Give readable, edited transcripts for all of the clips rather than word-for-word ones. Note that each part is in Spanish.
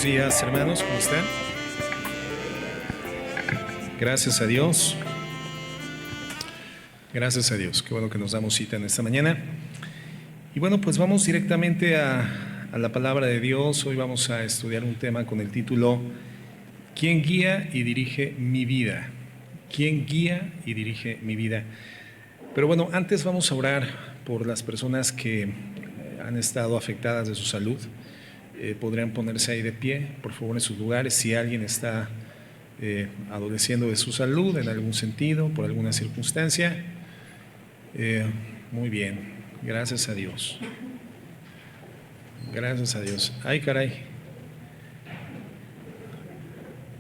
Buenos días, hermanos, ¿cómo están? Gracias a Dios. Gracias a Dios. Qué bueno que nos damos cita en esta mañana. Y bueno, pues vamos directamente a la palabra de Dios. Hoy vamos a estudiar un tema con el título ¿Quién guía y dirige mi vida? ¿Quién guía y dirige mi vida? Pero bueno, antes vamos a orar por las personas que han estado afectadas de su salud. Podrían ponerse ahí de pie, por favor, en sus lugares. Si alguien está adoleciendo de su salud en algún sentido, por alguna circunstancia, muy bien, gracias a Dios. Gracias a Dios. Ay, caray.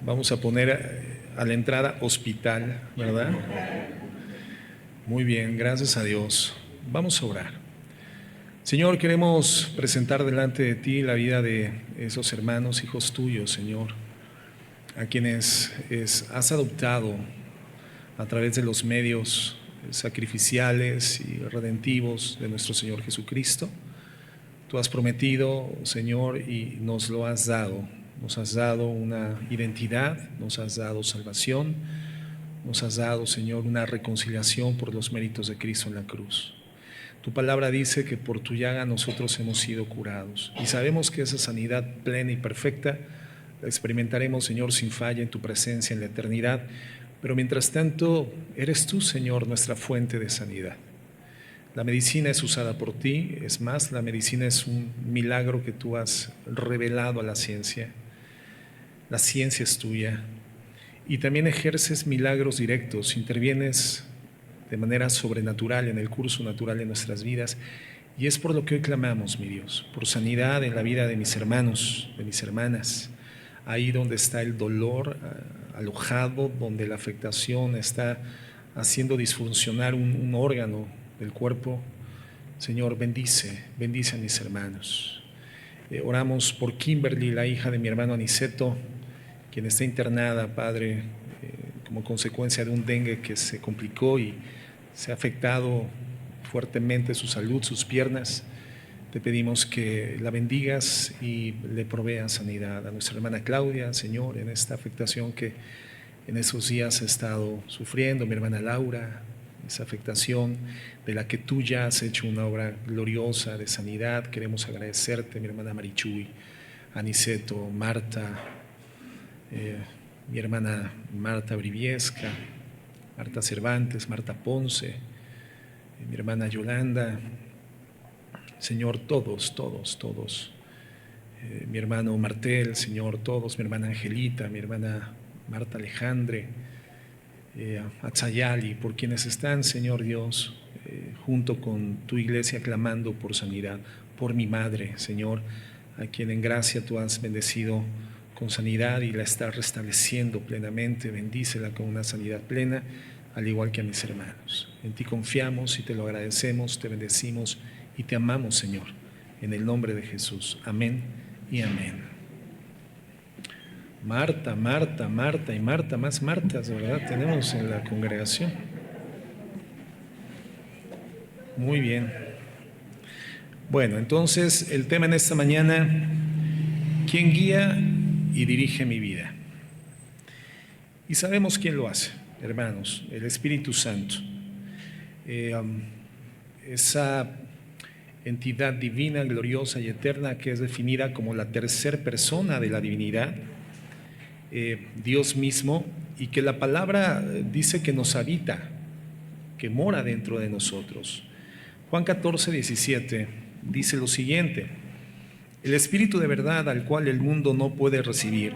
Vamos a poner a la entrada hospital, ¿verdad? Muy bien, gracias a Dios. Vamos a orar. Señor, queremos presentar delante de ti la vida de esos hermanos, hijos tuyos, Señor, a quienes has adoptado a través de los medios sacrificiales y redentivos de nuestro Señor Jesucristo. Tú has prometido, Señor, y nos lo has dado. Nos has dado una identidad, nos has dado salvación, nos has dado, Señor, una reconciliación por los méritos de Cristo en la cruz. Tu palabra dice que por tu llaga nosotros hemos sido curados y sabemos que esa sanidad plena y perfecta la experimentaremos, Señor, sin falla en tu presencia en la eternidad. Pero mientras tanto, eres tú, Señor, nuestra fuente de sanidad. La medicina es usada por ti, es más, la medicina es un milagro que tú has revelado a la ciencia. La ciencia es tuya y también ejerces milagros directos, intervienes de manera sobrenatural en el curso natural de nuestras vidas, y es por lo que hoy clamamos, mi Dios, por sanidad en la vida de mis hermanos, de mis hermanas, ahí donde está el dolor alojado, donde la afectación está haciendo disfuncionar un órgano del cuerpo. Señor, bendice a mis hermanos. Oramos por Kimberly, la hija de mi hermano Aniceto, quien está internada, Padre, como consecuencia de un dengue que se complicó y se ha afectado fuertemente su salud, sus piernas. Te pedimos que la bendigas y le proveas sanidad a nuestra hermana Claudia, Señor, en esta afectación que en esos días ha estado sufriendo, mi hermana Laura, esa afectación de la que tú ya has hecho una obra gloriosa de sanidad. Queremos agradecerte, mi hermana Marichuy, Aniceto, Marta, mi hermana Marta Briviesca, Marta Cervantes, Marta Ponce, mi hermana Yolanda, Señor, todos, mi hermano Martel, Señor, todos, mi hermana Angelita, mi hermana Marta Alejandre, Atzayali, por quienes están, Señor Dios, junto con tu iglesia clamando por sanidad, por mi madre, Señor, a quien en gracia tú has bendecido con sanidad y la está restableciendo plenamente. Bendícela con una sanidad plena, al igual que a mis hermanos. En ti confiamos y te lo agradecemos, te bendecimos y te amamos, Señor, en el nombre de Jesús. Amén y amén. Marta y Marta, más Martas, ¿verdad? Tenemos en la congregación. Muy bien. Bueno, entonces el tema en esta mañana: ¿quién guía y dirige mi vida? Y sabemos quién lo hace, hermanos: el Espíritu Santo. Esa entidad divina, gloriosa y eterna que es definida como la tercera persona de la divinidad, Dios mismo, y que la palabra dice que nos habita, que mora dentro de nosotros. Juan 14:17 dice lo siguiente: el Espíritu de verdad, al cual el mundo no puede recibir,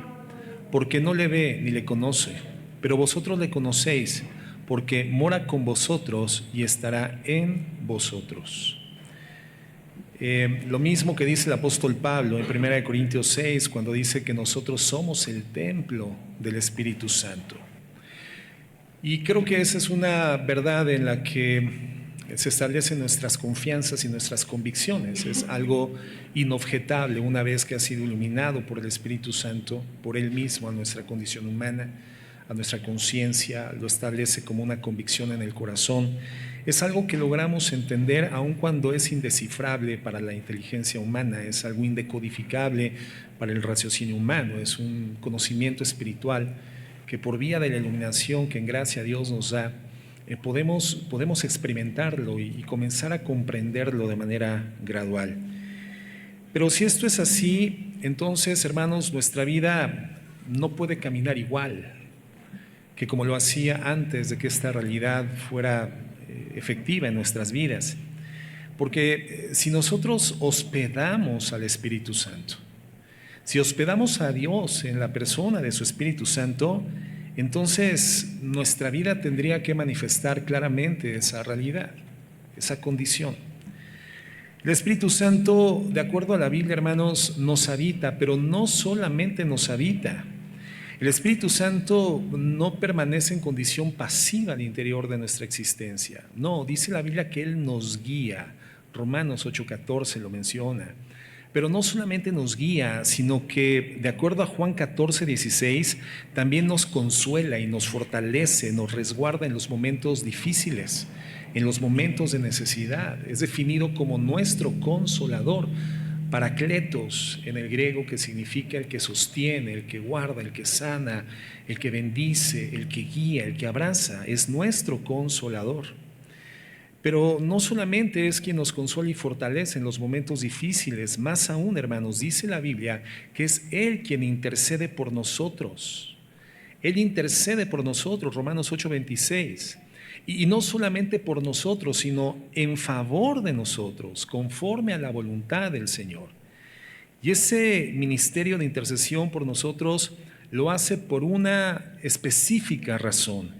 porque no le ve ni le conoce, pero vosotros le conocéis, porque mora con vosotros y estará en vosotros. Lo mismo que dice el apóstol Pablo en 1 Corintios 6, cuando dice que nosotros somos el templo del Espíritu Santo. Y creo que esa es una verdad en la que se establecen nuestras confianzas y nuestras convicciones. Es algo inobjetable una vez que ha sido iluminado por el Espíritu Santo, por Él mismo, a nuestra condición humana, a nuestra conciencia, lo establece como una convicción en el corazón. es algo que logramos entender aun cuando es indescifrable para la inteligencia humana, es algo indecodificable para el raciocinio humano, es un conocimiento espiritual que por vía de la iluminación que en gracia Dios nos da, podemos experimentarlo y comenzar a comprenderlo de manera gradual. Pero si esto es así, entonces, hermanos, nuestra vida no puede caminar igual que como lo hacía antes de que esta realidad fuera efectiva en nuestras vidas. Porque si nosotros hospedamos al Espíritu Santo, si hospedamos a Dios en la persona de su Espíritu Santo, entonces nuestra vida tendría que manifestar claramente esa realidad, esa condición. El Espíritu Santo, de acuerdo a la Biblia, hermanos, nos habita, pero no solamente nos habita. El Espíritu Santo no permanece en condición pasiva al interior de nuestra existencia. No, dice la Biblia que Él nos guía. Romanos 8:14 lo menciona. Pero no solamente nos guía, sino que, de acuerdo a Juan 14:16, también nos consuela y nos fortalece, nos resguarda en los momentos difíciles, en los momentos de necesidad. Es definido como nuestro consolador. Paracletos en el griego, que significa el que sostiene, el que guarda, el que sana, el que bendice, el que guía, el que abraza, es nuestro consolador. Pero no solamente es quien nos consuela y fortalece en los momentos difíciles, más aún, hermanos, dice la Biblia que es Él quien intercede por nosotros. Él intercede por nosotros, Romanos 8:26. Y no solamente por nosotros, sino en favor de nosotros, conforme a la voluntad del Señor. Y ese ministerio de intercesión por nosotros lo hace por una específica razón.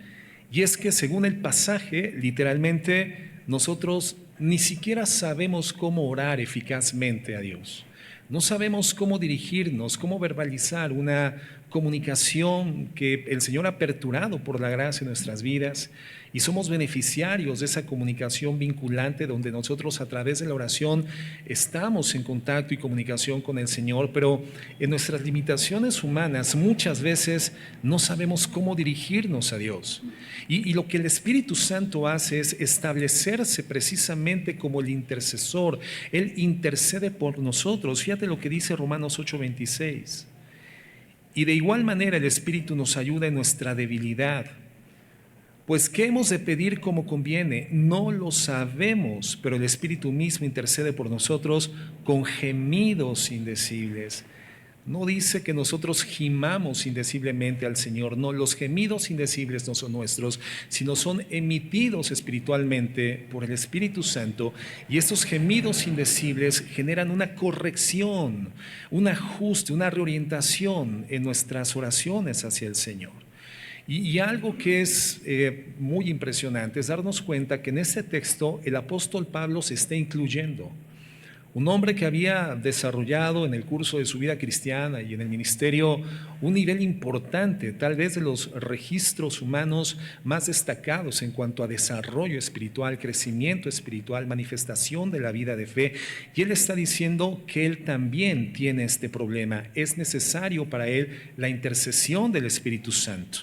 Y es que según el pasaje, literalmente, nosotros ni siquiera sabemos cómo orar eficazmente a Dios. No sabemos cómo dirigirnos, cómo verbalizar una comunicación que el Señor ha aperturado por la gracia en nuestras vidas, y somos beneficiarios de esa comunicación vinculante donde nosotros a través de la oración estamos en contacto y comunicación con el Señor, pero en nuestras limitaciones humanas muchas veces no sabemos cómo dirigirnos a Dios. Y lo que el Espíritu Santo hace es establecerse precisamente como el intercesor. Él intercede por nosotros. Fíjate lo que dice Romanos 8:26. Y de igual manera el Espíritu nos ayuda en nuestra debilidad. Pues ¿qué hemos de pedir como conviene? No lo sabemos, pero el Espíritu mismo intercede por nosotros con gemidos indecibles. No dice que nosotros gimamos indeciblemente al Señor. No, los gemidos indecibles no son nuestros, sino son emitidos espiritualmente por el Espíritu Santo. Y estos gemidos indecibles generan una corrección, un ajuste, una reorientación en nuestras oraciones hacia el Señor. Y algo que es muy impresionante es darnos cuenta que en este texto el apóstol Pablo se está incluyendo. Un hombre que había desarrollado en el curso de su vida cristiana y en el ministerio un nivel importante, tal vez de los registros humanos más destacados en cuanto a desarrollo espiritual, crecimiento espiritual, manifestación de la vida de fe. Y él está diciendo que él también tiene este problema. Es necesario para él la intercesión del Espíritu Santo,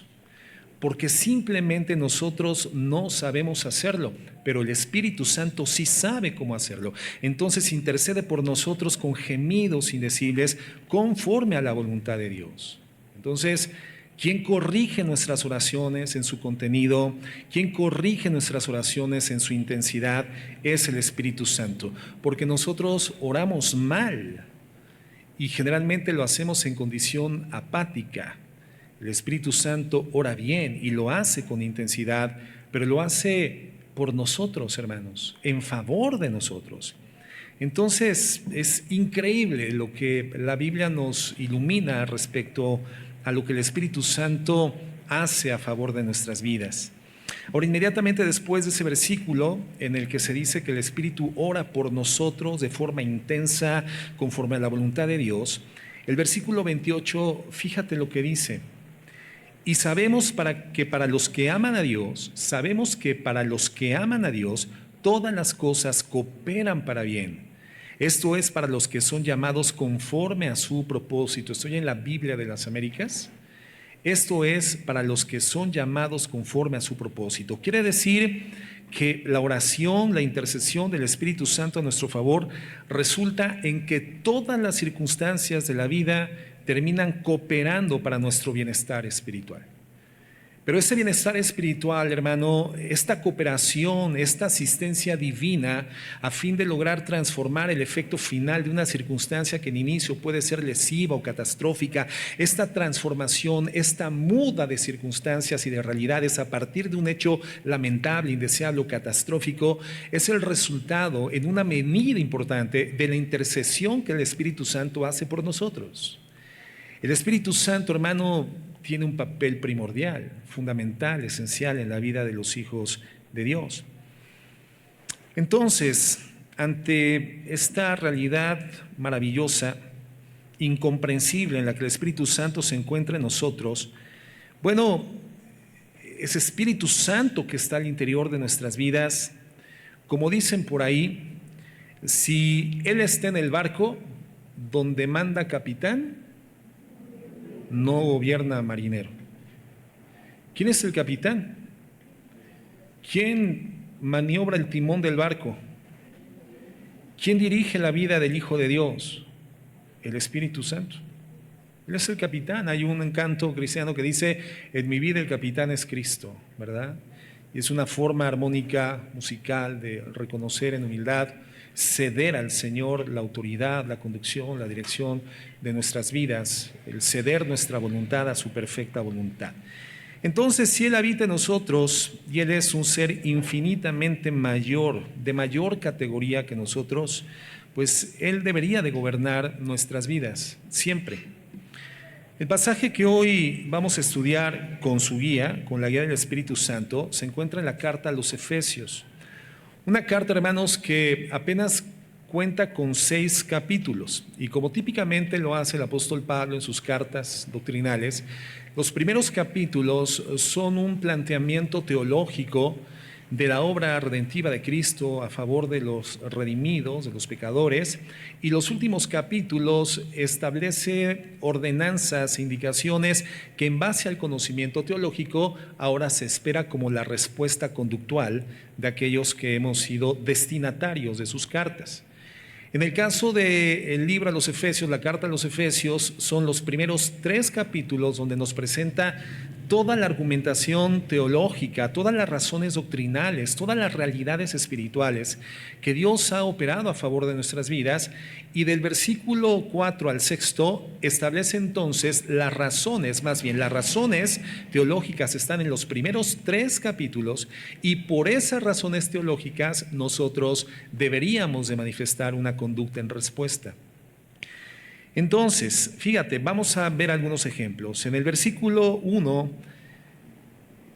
porque simplemente nosotros no sabemos hacerlo, pero el Espíritu Santo sí sabe cómo hacerlo. Entonces intercede por nosotros con gemidos indecibles conforme a la voluntad de Dios. Entonces, ¿quién corrige nuestras oraciones en su contenido? ¿Quién corrige nuestras oraciones en su intensidad? Es el Espíritu Santo, porque nosotros oramos mal y generalmente lo hacemos en condición apática. El Espíritu Santo ora bien y lo hace con intensidad, pero lo hace por nosotros, hermanos, en favor de nosotros. Entonces, es increíble lo que la Biblia nos ilumina respecto a lo que el Espíritu Santo hace a favor de nuestras vidas. Ahora, inmediatamente después de ese versículo en el que se dice que el Espíritu ora por nosotros de forma intensa, conforme a la voluntad de Dios, el versículo 28, fíjate lo que dice. Y sabemos que para los que aman a Dios, todas las cosas cooperan para bien. Esto es para los que son llamados conforme a su propósito. Estoy en la Biblia de las Américas. Esto es para los que son llamados conforme a su propósito. Quiere decir que la oración, la intercesión del Espíritu Santo a nuestro favor resulta en que todas las circunstancias de la vida terminan cooperando para nuestro bienestar espiritual. Pero ese bienestar espiritual, hermano, esta cooperación, esta asistencia divina a fin de lograr transformar el efecto final de una circunstancia que en inicio puede ser lesiva o catastrófica, esta transformación, esta muda de circunstancias y de realidades a partir de un hecho lamentable, indeseable o catastrófico, es el resultado en una medida importante de la intercesión que el Espíritu Santo hace por nosotros. El Espíritu Santo, hermano, tiene un papel primordial, fundamental, esencial en la vida de los hijos de Dios. Entonces, ante esta realidad maravillosa, incomprensible en la que el Espíritu Santo se encuentra en nosotros, bueno, ese Espíritu Santo que está al interior de nuestras vidas, como dicen por ahí, si Él está en el barco, donde manda capitán, no gobierna marinero. ¿Quién es el capitán? ¿Quién maniobra el timón del barco? ¿Quién dirige la vida del Hijo de Dios? El Espíritu Santo. Él es el capitán. Hay un canto cristiano que dice: en mi vida el capitán es Cristo, ¿verdad? Y es una forma armónica musical de reconocer en humildad, ceder al Señor la autoridad, la conducción, la dirección de nuestras vidas, el ceder nuestra voluntad a su perfecta voluntad. Entonces, si Él habita en nosotros y Él es un ser infinitamente mayor, de mayor categoría que nosotros, pues Él debería de gobernar nuestras vidas, siempre. El pasaje que hoy vamos a estudiar con su guía, con la guía del Espíritu Santo, se encuentra en la carta a los Efesios. Una carta, hermanos, que apenas cuenta con 6 capítulos, y como típicamente lo hace el apóstol Pablo en sus cartas doctrinales, los primeros capítulos son un planteamiento teológico de la obra redentiva de Cristo a favor de los redimidos, de los pecadores, y los últimos capítulos establece ordenanzas, indicaciones que en base al conocimiento teológico ahora se espera como la respuesta conductual de aquellos que hemos sido destinatarios de sus cartas. En el caso del libro a los Efesios, la carta a los Efesios, son los primeros 3 capítulos donde nos presenta toda la argumentación teológica, todas las razones doctrinales, todas las realidades espirituales que Dios ha operado a favor de nuestras vidas, y del versículo 4 al 6 establece entonces las razones teológicas están en los primeros 3 capítulos, y por esas razones teológicas nosotros deberíamos de manifestar una conducta en respuesta. Entonces, fíjate, vamos a ver algunos ejemplos. En el versículo 1,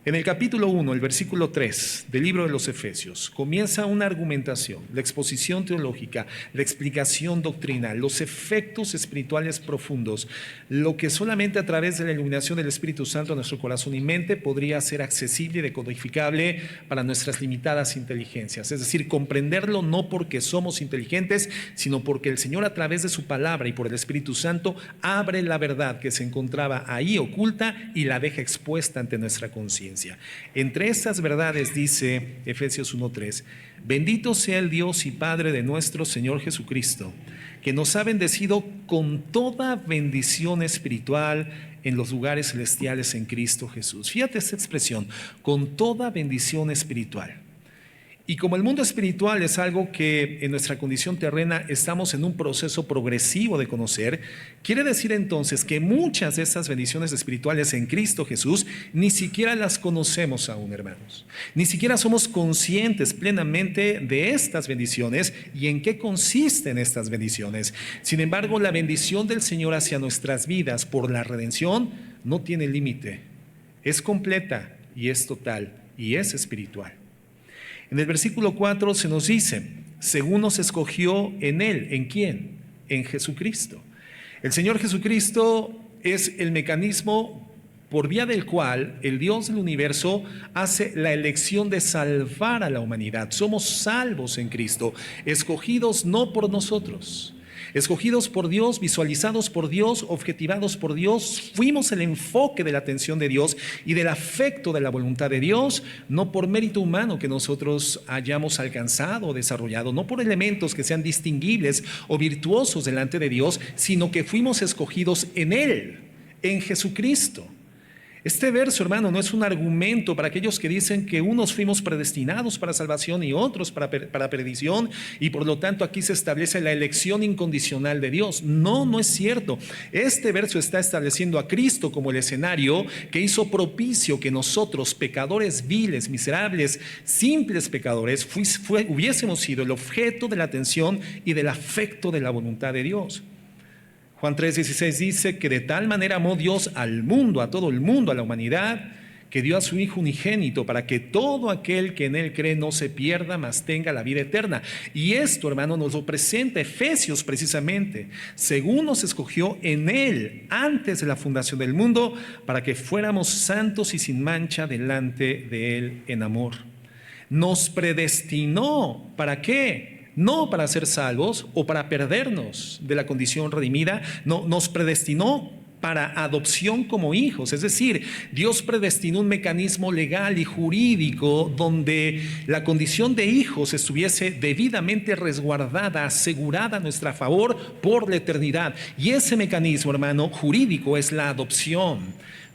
en el capítulo 1, el versículo 3 del libro de los Efesios, comienza una argumentación, la exposición teológica, la explicación doctrinal, los efectos espirituales profundos, lo que solamente a través de la iluminación del Espíritu Santo a nuestro corazón y mente podría ser accesible y decodificable para nuestras limitadas inteligencias. Es decir, comprenderlo no porque somos inteligentes, sino porque el Señor a través de su palabra y por el Espíritu Santo abre la verdad que se encontraba ahí oculta y la deja expuesta ante nuestra conciencia. Entre estas verdades dice Efesios 1:3: bendito sea el Dios y Padre de nuestro Señor Jesucristo, que nos ha bendecido con toda bendición espiritual en los lugares celestiales en Cristo Jesús. Fíjate esta expresión, con toda bendición espiritual. Y como el mundo espiritual es algo que en nuestra condición terrena estamos en un proceso progresivo de conocer, quiere decir entonces que muchas de estas bendiciones espirituales en Cristo Jesús ni siquiera las conocemos aún, hermanos. Ni siquiera somos conscientes plenamente de estas bendiciones y en qué consisten estas bendiciones. Sin embargo, la bendición del Señor hacia nuestras vidas por la redención no tiene límite. Es completa y es total y es espiritual. En el versículo 4 se nos dice: según nos escogió en Él. ¿En quién? En Jesucristo. El Señor Jesucristo es el mecanismo por vía del cual el Dios del universo hace la elección de salvar a la humanidad. Somos salvos en Cristo, escogidos no por nosotros. Escogidos por Dios, visualizados por Dios, objetivados por Dios, fuimos el enfoque de la atención de Dios y del afecto de la voluntad de Dios, no por mérito humano que nosotros hayamos alcanzado o desarrollado, no por elementos que sean distinguibles o virtuosos delante de Dios, sino que fuimos escogidos en Él, en Jesucristo. Este verso, hermano, no es un argumento para aquellos que dicen que unos fuimos predestinados para salvación y otros para perdición, y por lo tanto aquí se establece la elección incondicional de Dios. No, no es cierto. Este verso está estableciendo a Cristo como el escenario que hizo propicio que nosotros, pecadores viles, miserables, simples pecadores, hubiésemos sido el objeto de la atención y del afecto de la voluntad de Dios. Juan 3:16 dice que de tal manera amó Dios al mundo, a todo el mundo, a la humanidad, que dio a su Hijo unigénito para que todo aquel que en Él cree no se pierda, mas tenga la vida eterna. Y esto, hermano, nos lo presenta Efesios precisamente. Según nos escogió en Él antes de la fundación del mundo, para que fuéramos santos y sin mancha delante de Él en amor. Nos predestinó, ¿para qué? No para ser salvos o para perdernos de la condición redimida, no, nos predestinó para adopción como hijos. Es decir, Dios predestinó un mecanismo legal y jurídico donde la condición de hijos estuviese debidamente resguardada, asegurada a nuestro favor por la eternidad. Y ese mecanismo, hermano, jurídico es la adopción.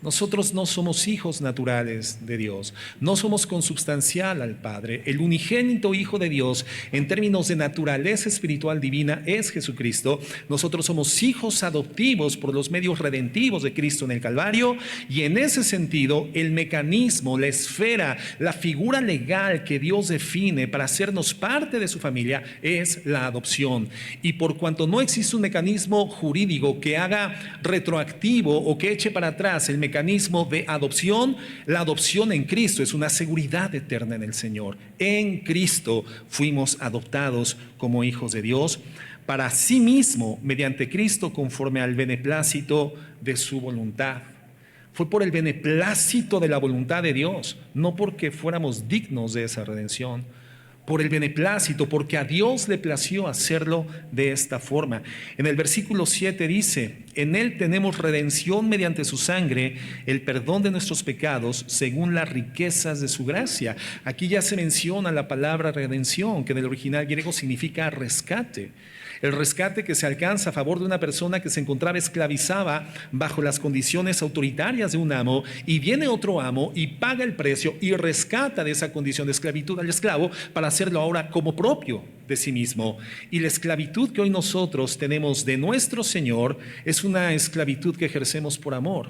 Nosotros no somos hijos naturales de Dios, no somos consubstancial al Padre. El unigénito Hijo de Dios, en términos de naturaleza espiritual divina, es Jesucristo. Nosotros somos hijos adoptivos por los medios redentivos de Cristo en el Calvario, y en ese sentido, el mecanismo, la esfera, la figura legal que Dios define para hacernos parte de su familia es la adopción. Y por cuanto no existe un mecanismo jurídico que haga retroactivo o que eche para atrás el mecanismo de adopción, la adopción en Cristo es una seguridad eterna en el Señor. En Cristo fuimos adoptados como hijos de Dios para sí mismo, mediante Cristo, conforme al beneplácito de su voluntad. Fue por el beneplácito de la voluntad de Dios, no porque fuéramos dignos de esa redención. Por el beneplácito, porque a Dios le plació hacerlo de esta forma. En el versículo 7 dice: en Él tenemos redención mediante su sangre, el perdón de nuestros pecados, según las riquezas de su gracia. Aquí ya se menciona la palabra redención, que en el original griego significa rescate. El rescate que se alcanza a favor de una persona que se encontraba esclavizada bajo las condiciones autoritarias de un amo, y viene otro amo y paga el precio y rescata de esa condición de esclavitud al esclavo para hacerlo ahora como propio de sí mismo. Y la esclavitud que hoy nosotros tenemos de nuestro Señor es una esclavitud que ejercemos por amor,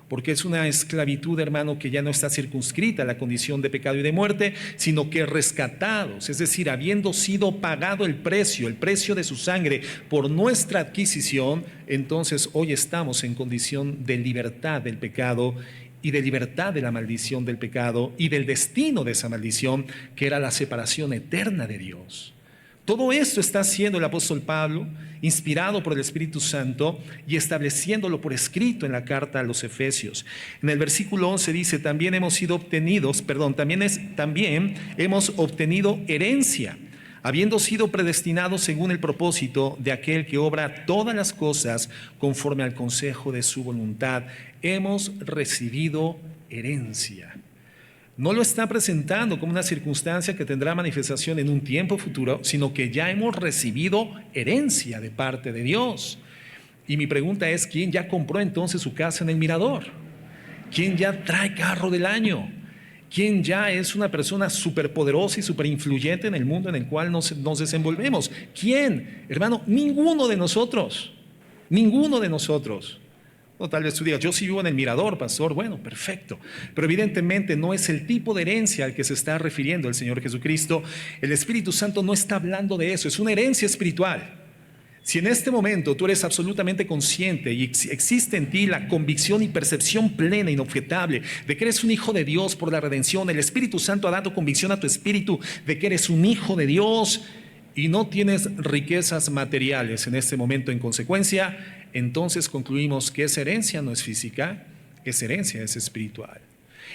porque es una esclavitud, hermano, que ya no está circunscrita a la condición de pecado y de muerte, sino que rescatados, es decir, habiendo sido pagado el precio de su sangre por nuestra adquisición, entonces hoy estamos en condición de libertad del pecado y de libertad de la maldición del pecado y del destino de esa maldición, que era la separación eterna de Dios. Todo esto está haciendo el apóstol Pablo, inspirado por el Espíritu Santo y estableciéndolo por escrito en la carta a los Efesios. En el versículo 11 dice: también hemos obtenido herencia, habiendo sido predestinados según el propósito de aquel que obra todas las cosas conforme al consejo de su voluntad. Hemos recibido herencia. No lo está presentando como una circunstancia que tendrá manifestación en un tiempo futuro, sino que ya hemos recibido herencia de parte de Dios. Y mi pregunta es: ¿quién ya compró entonces su casa en el Mirador? ¿Quién ya trae carro del año? ¿Quién ya es una persona superpoderosa y superinfluyente en el mundo en el cual nos desenvolvemos? ¿Quién? Hermano, ninguno de nosotros. Ninguno de nosotros. O tal vez tú digas: yo sí vivo en el Mirador, pastor. Bueno, perfecto. Pero evidentemente no es el tipo de herencia al que se está refiriendo el Señor Jesucristo. El Espíritu Santo no está hablando de eso. Es una herencia espiritual. Si en este momento tú eres absolutamente consciente y existe en ti la convicción y percepción plena, inobjetable, de que eres un hijo de Dios por la redención, el Espíritu Santo ha dado convicción a tu espíritu de que eres un hijo de Dios y no tienes riquezas materiales en este momento en consecuencia, entonces concluimos que esa herencia no es física, esa herencia es espiritual.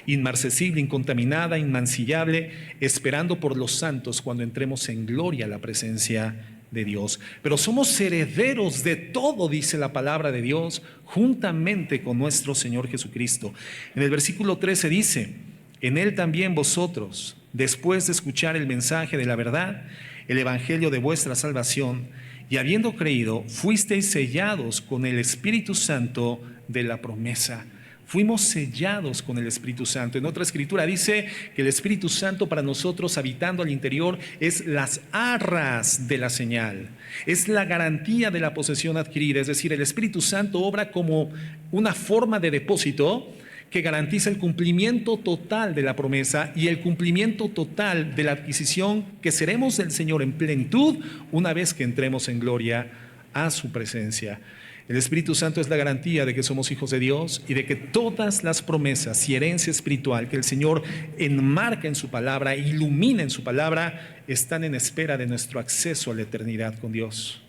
Inmarcesible, incontaminada, inmancillable, esperando por los santos cuando entremos en gloria a la presencia de Dios. Pero somos herederos de todo, dice la palabra de Dios, juntamente con nuestro Señor Jesucristo. En el versículo 13 dice: en Él también vosotros, después de escuchar el mensaje de la verdad, el evangelio de vuestra salvación, y habiendo creído, fuisteis sellados con el Espíritu Santo de la promesa. Fuimos sellados con el Espíritu Santo. En otra escritura dice que el Espíritu Santo para nosotros, habitando al interior, es las arras de la señal. Es la garantía de la posesión adquirida. Es decir, el Espíritu Santo obra como una forma de depósito que garantiza el cumplimiento total de la promesa y el cumplimiento total de la adquisición que seremos del Señor en plenitud una vez que entremos en gloria a su presencia. El Espíritu Santo es la garantía de que somos hijos de Dios y de que todas las promesas y herencia espiritual que el Señor enmarca en su palabra, ilumina en su palabra, están en espera de nuestro acceso a la eternidad con Dios.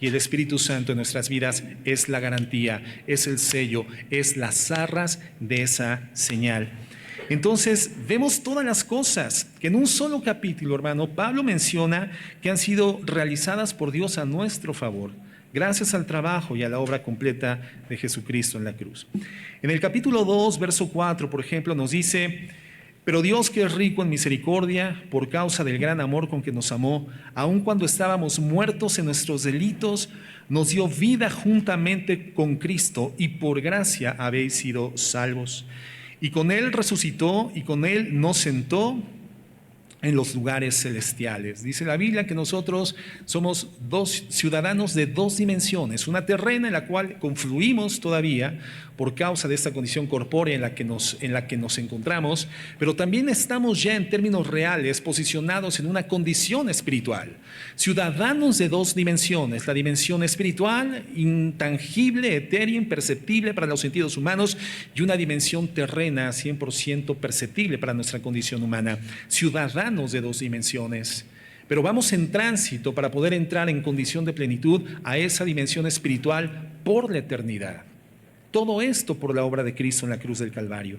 Y el Espíritu Santo en nuestras vidas es la garantía, es el sello, es las arras de esa señal. Entonces vemos todas las cosas que en un solo capítulo, hermano, Pablo menciona que han sido realizadas por Dios a nuestro favor, gracias al trabajo y a la obra completa de Jesucristo en la cruz. En el capítulo 2, verso 4, por ejemplo, nos dice: pero Dios, que es rico en misericordia, por causa del gran amor con que nos amó, aun cuando estábamos muertos en nuestros delitos, nos dio vida juntamente con Cristo, y por gracia habéis sido salvos. Y con Él resucitó, y con Él nos sentó en los lugares celestiales. Dice la Biblia que nosotros somos ciudadanos de dos dimensiones, una terrena en la cual confluimos todavía por causa de esta condición corpórea en la que nos encontramos, pero también estamos ya en términos reales posicionados en una condición espiritual, ciudadanos de dos dimensiones: la dimensión espiritual, intangible, etérea, imperceptible para los sentidos humanos, y una dimensión terrena 100% perceptible para nuestra condición humana. Ciudadanos de dos dimensiones, pero vamos en tránsito para poder entrar en condición de plenitud a esa dimensión espiritual por la eternidad. Todo esto por la obra de Cristo en la cruz del Calvario.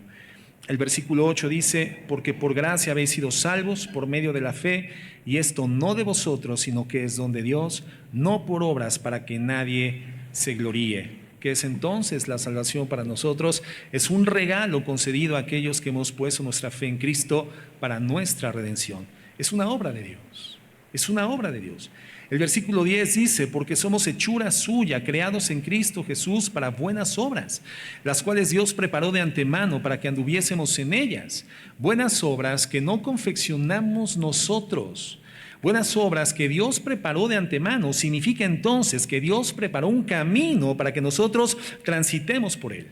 El versículo 8 dice: porque por gracia habéis sido salvos por medio de la fe, y esto no de vosotros, sino que es don de Dios, no por obras, para que nadie se gloríe. ¿Qué es entonces la salvación para nosotros? Es un regalo concedido a aquellos que hemos puesto nuestra fe en Cristo para nuestra redención. Es una obra de Dios. Es una obra de Dios. El versículo 10 dice: porque somos hechura suya, creados en Cristo Jesús para buenas obras, las cuales Dios preparó de antemano para que anduviésemos en ellas. Buenas obras que no confeccionamos nosotros. Buenas obras que Dios preparó de antemano significa entonces que Dios preparó un camino para que nosotros transitemos por él.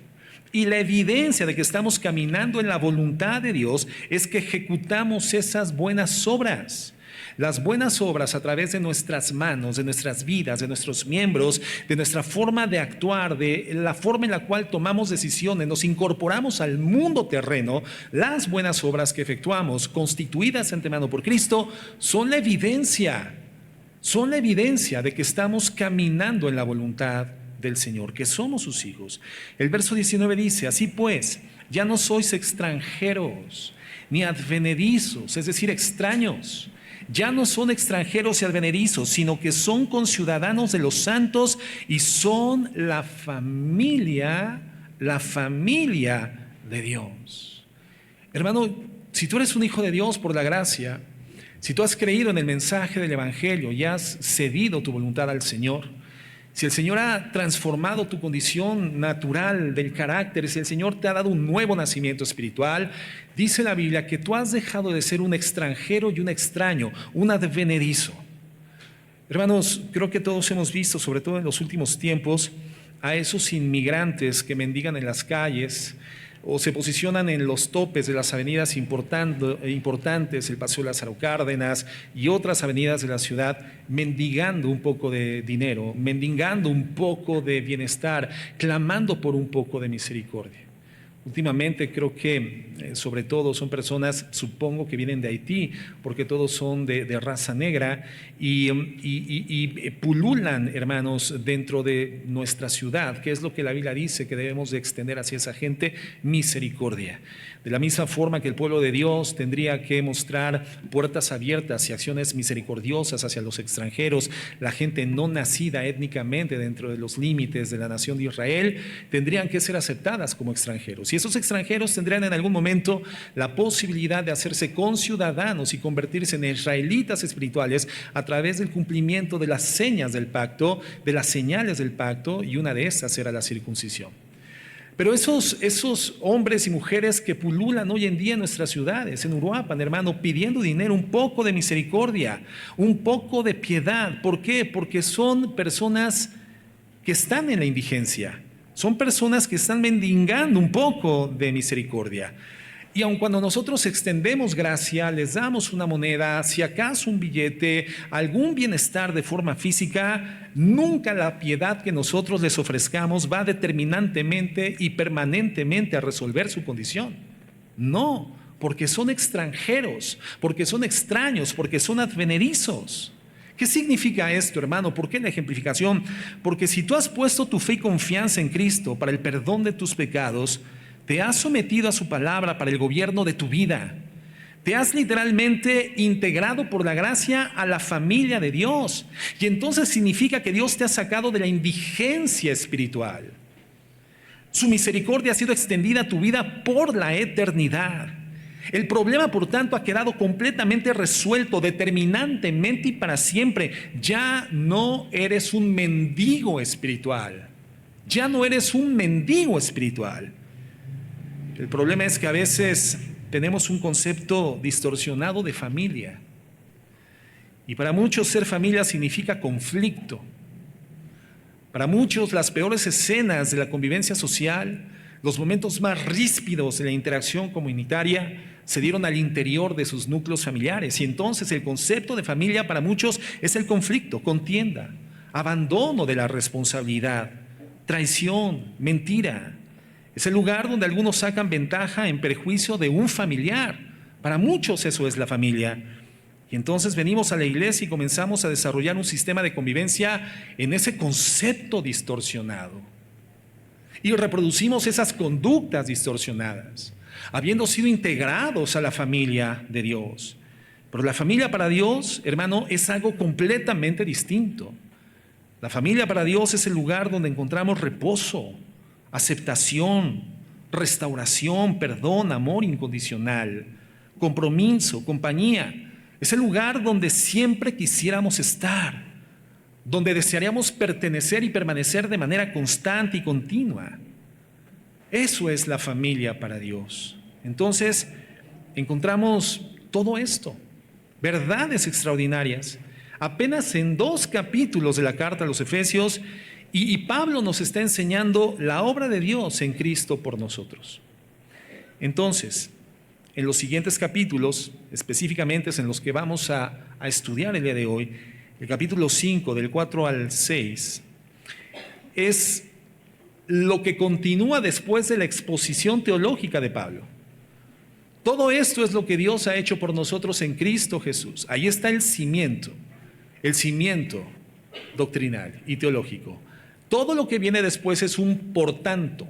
Y la evidencia de que estamos caminando en la voluntad de Dios es que ejecutamos esas buenas obras. Las buenas obras a través de nuestras manos, de nuestras vidas, de nuestros miembros, de nuestra forma de actuar, de la forma en la cual tomamos decisiones, nos incorporamos al mundo terreno. Las buenas obras que efectuamos, constituidas de antemano por Cristo, son la evidencia de que estamos caminando en la voluntad del Señor, que somos sus hijos. El verso 19 dice: así pues, ya no sois extranjeros ni advenedizos, es decir, extraños. Ya no son extranjeros y advenedizos, sino que son conciudadanos de los santos y son la familia de Dios. Hermano, si tú eres un hijo de Dios por la gracia, si tú has creído en el mensaje del Evangelio y has cedido tu voluntad al Señor, si el Señor ha transformado tu condición natural del carácter, si el Señor te ha dado un nuevo nacimiento espiritual, dice la Biblia que tú has dejado de ser un extranjero y un extraño, un advenedizo. Hermanos, creo que todos hemos visto, sobre todo en los últimos tiempos, a esos inmigrantes que mendigan en las calles o se posicionan en los topes de las avenidas importantes, el Paseo Lázaro Cárdenas y otras avenidas de la ciudad, mendigando un poco de dinero, mendigando un poco de bienestar, clamando por un poco de misericordia. Últimamente creo que sobre todo son personas, supongo que vienen de Haití, porque todos son de raza negra y pululan, hermanos, dentro de nuestra ciudad, que es lo que la Biblia dice que debemos de extender hacia esa gente: misericordia. De la misma forma que el pueblo de Dios tendría que mostrar puertas abiertas y acciones misericordiosas hacia los extranjeros, la gente no nacida étnicamente dentro de los límites de la nación de Israel, tendrían que ser aceptadas como extranjeros. Y esos extranjeros tendrían en algún momento la posibilidad de hacerse conciudadanos y convertirse en israelitas espirituales a través del cumplimiento de las señas del pacto, de las señales del pacto, y una de esas era la circuncisión. Pero esos hombres y mujeres que pululan hoy en día en nuestras ciudades, en Uruapan, hermano, pidiendo dinero, un poco de misericordia, un poco de piedad. ¿Por qué? Porque son personas que están en la indigencia, son personas que están mendigando un poco de misericordia. Y aun cuando nosotros extendemos gracia, les damos una moneda, si acaso un billete, algún bienestar de forma física, nunca la piedad que nosotros les ofrezcamos va determinantemente y permanentemente a resolver su condición. No, porque son extranjeros, porque son extraños, porque son advenedizos. ¿Qué significa esto, hermano? ¿Por qué la ejemplificación? Porque si tú has puesto tu fe y confianza en Cristo para el perdón de tus pecados, te has sometido a su palabra para el gobierno de tu vida. Te has literalmente integrado por la gracia a la familia de Dios. Y entonces significa que Dios te ha sacado de la indigencia espiritual. Su misericordia ha sido extendida a tu vida por la eternidad. El problema, por tanto, ha quedado completamente resuelto, determinantemente y para siempre. Ya no eres un mendigo espiritual. Ya no eres un mendigo espiritual. El problema es que a veces tenemos un concepto distorsionado de familia. Y para muchos ser familia significa conflicto. Para muchos las peores escenas de la convivencia social, los momentos más ríspidos de la interacción comunitaria se dieron al interior de sus núcleos familiares. Y entonces el concepto de familia para muchos es el conflicto, contienda, abandono de la responsabilidad, traición, mentira. Es el lugar donde algunos sacan ventaja en perjuicio de un familiar. Para muchos eso es la familia. Y entonces venimos a la iglesia y comenzamos a desarrollar un sistema de convivencia en ese concepto distorsionado. Y reproducimos esas conductas distorsionadas, habiendo sido integrados a la familia de Dios. Pero la familia para Dios, hermano, es algo completamente distinto. La familia para Dios es el lugar donde encontramos reposo, aceptación, restauración, perdón, amor incondicional, compromiso, compañía. Es el lugar donde siempre quisiéramos estar, donde desearíamos pertenecer y permanecer de manera constante y continua. Eso es la familia para Dios. Entonces, encontramos todo esto, verdades extraordinarias, apenas en 2 capítulos de la carta a los Efesios, y Pablo nos está enseñando la obra de Dios en Cristo por nosotros. Entonces, en los siguientes capítulos, específicamente es en los que vamos a estudiar el día de hoy, el capítulo 5, del 4 al 6, es lo que continúa después de la exposición teológica de Pablo. Todo esto es lo que Dios ha hecho por nosotros en Cristo Jesús. Ahí está el cimiento doctrinal y teológico. Todo lo que viene después es un por tanto,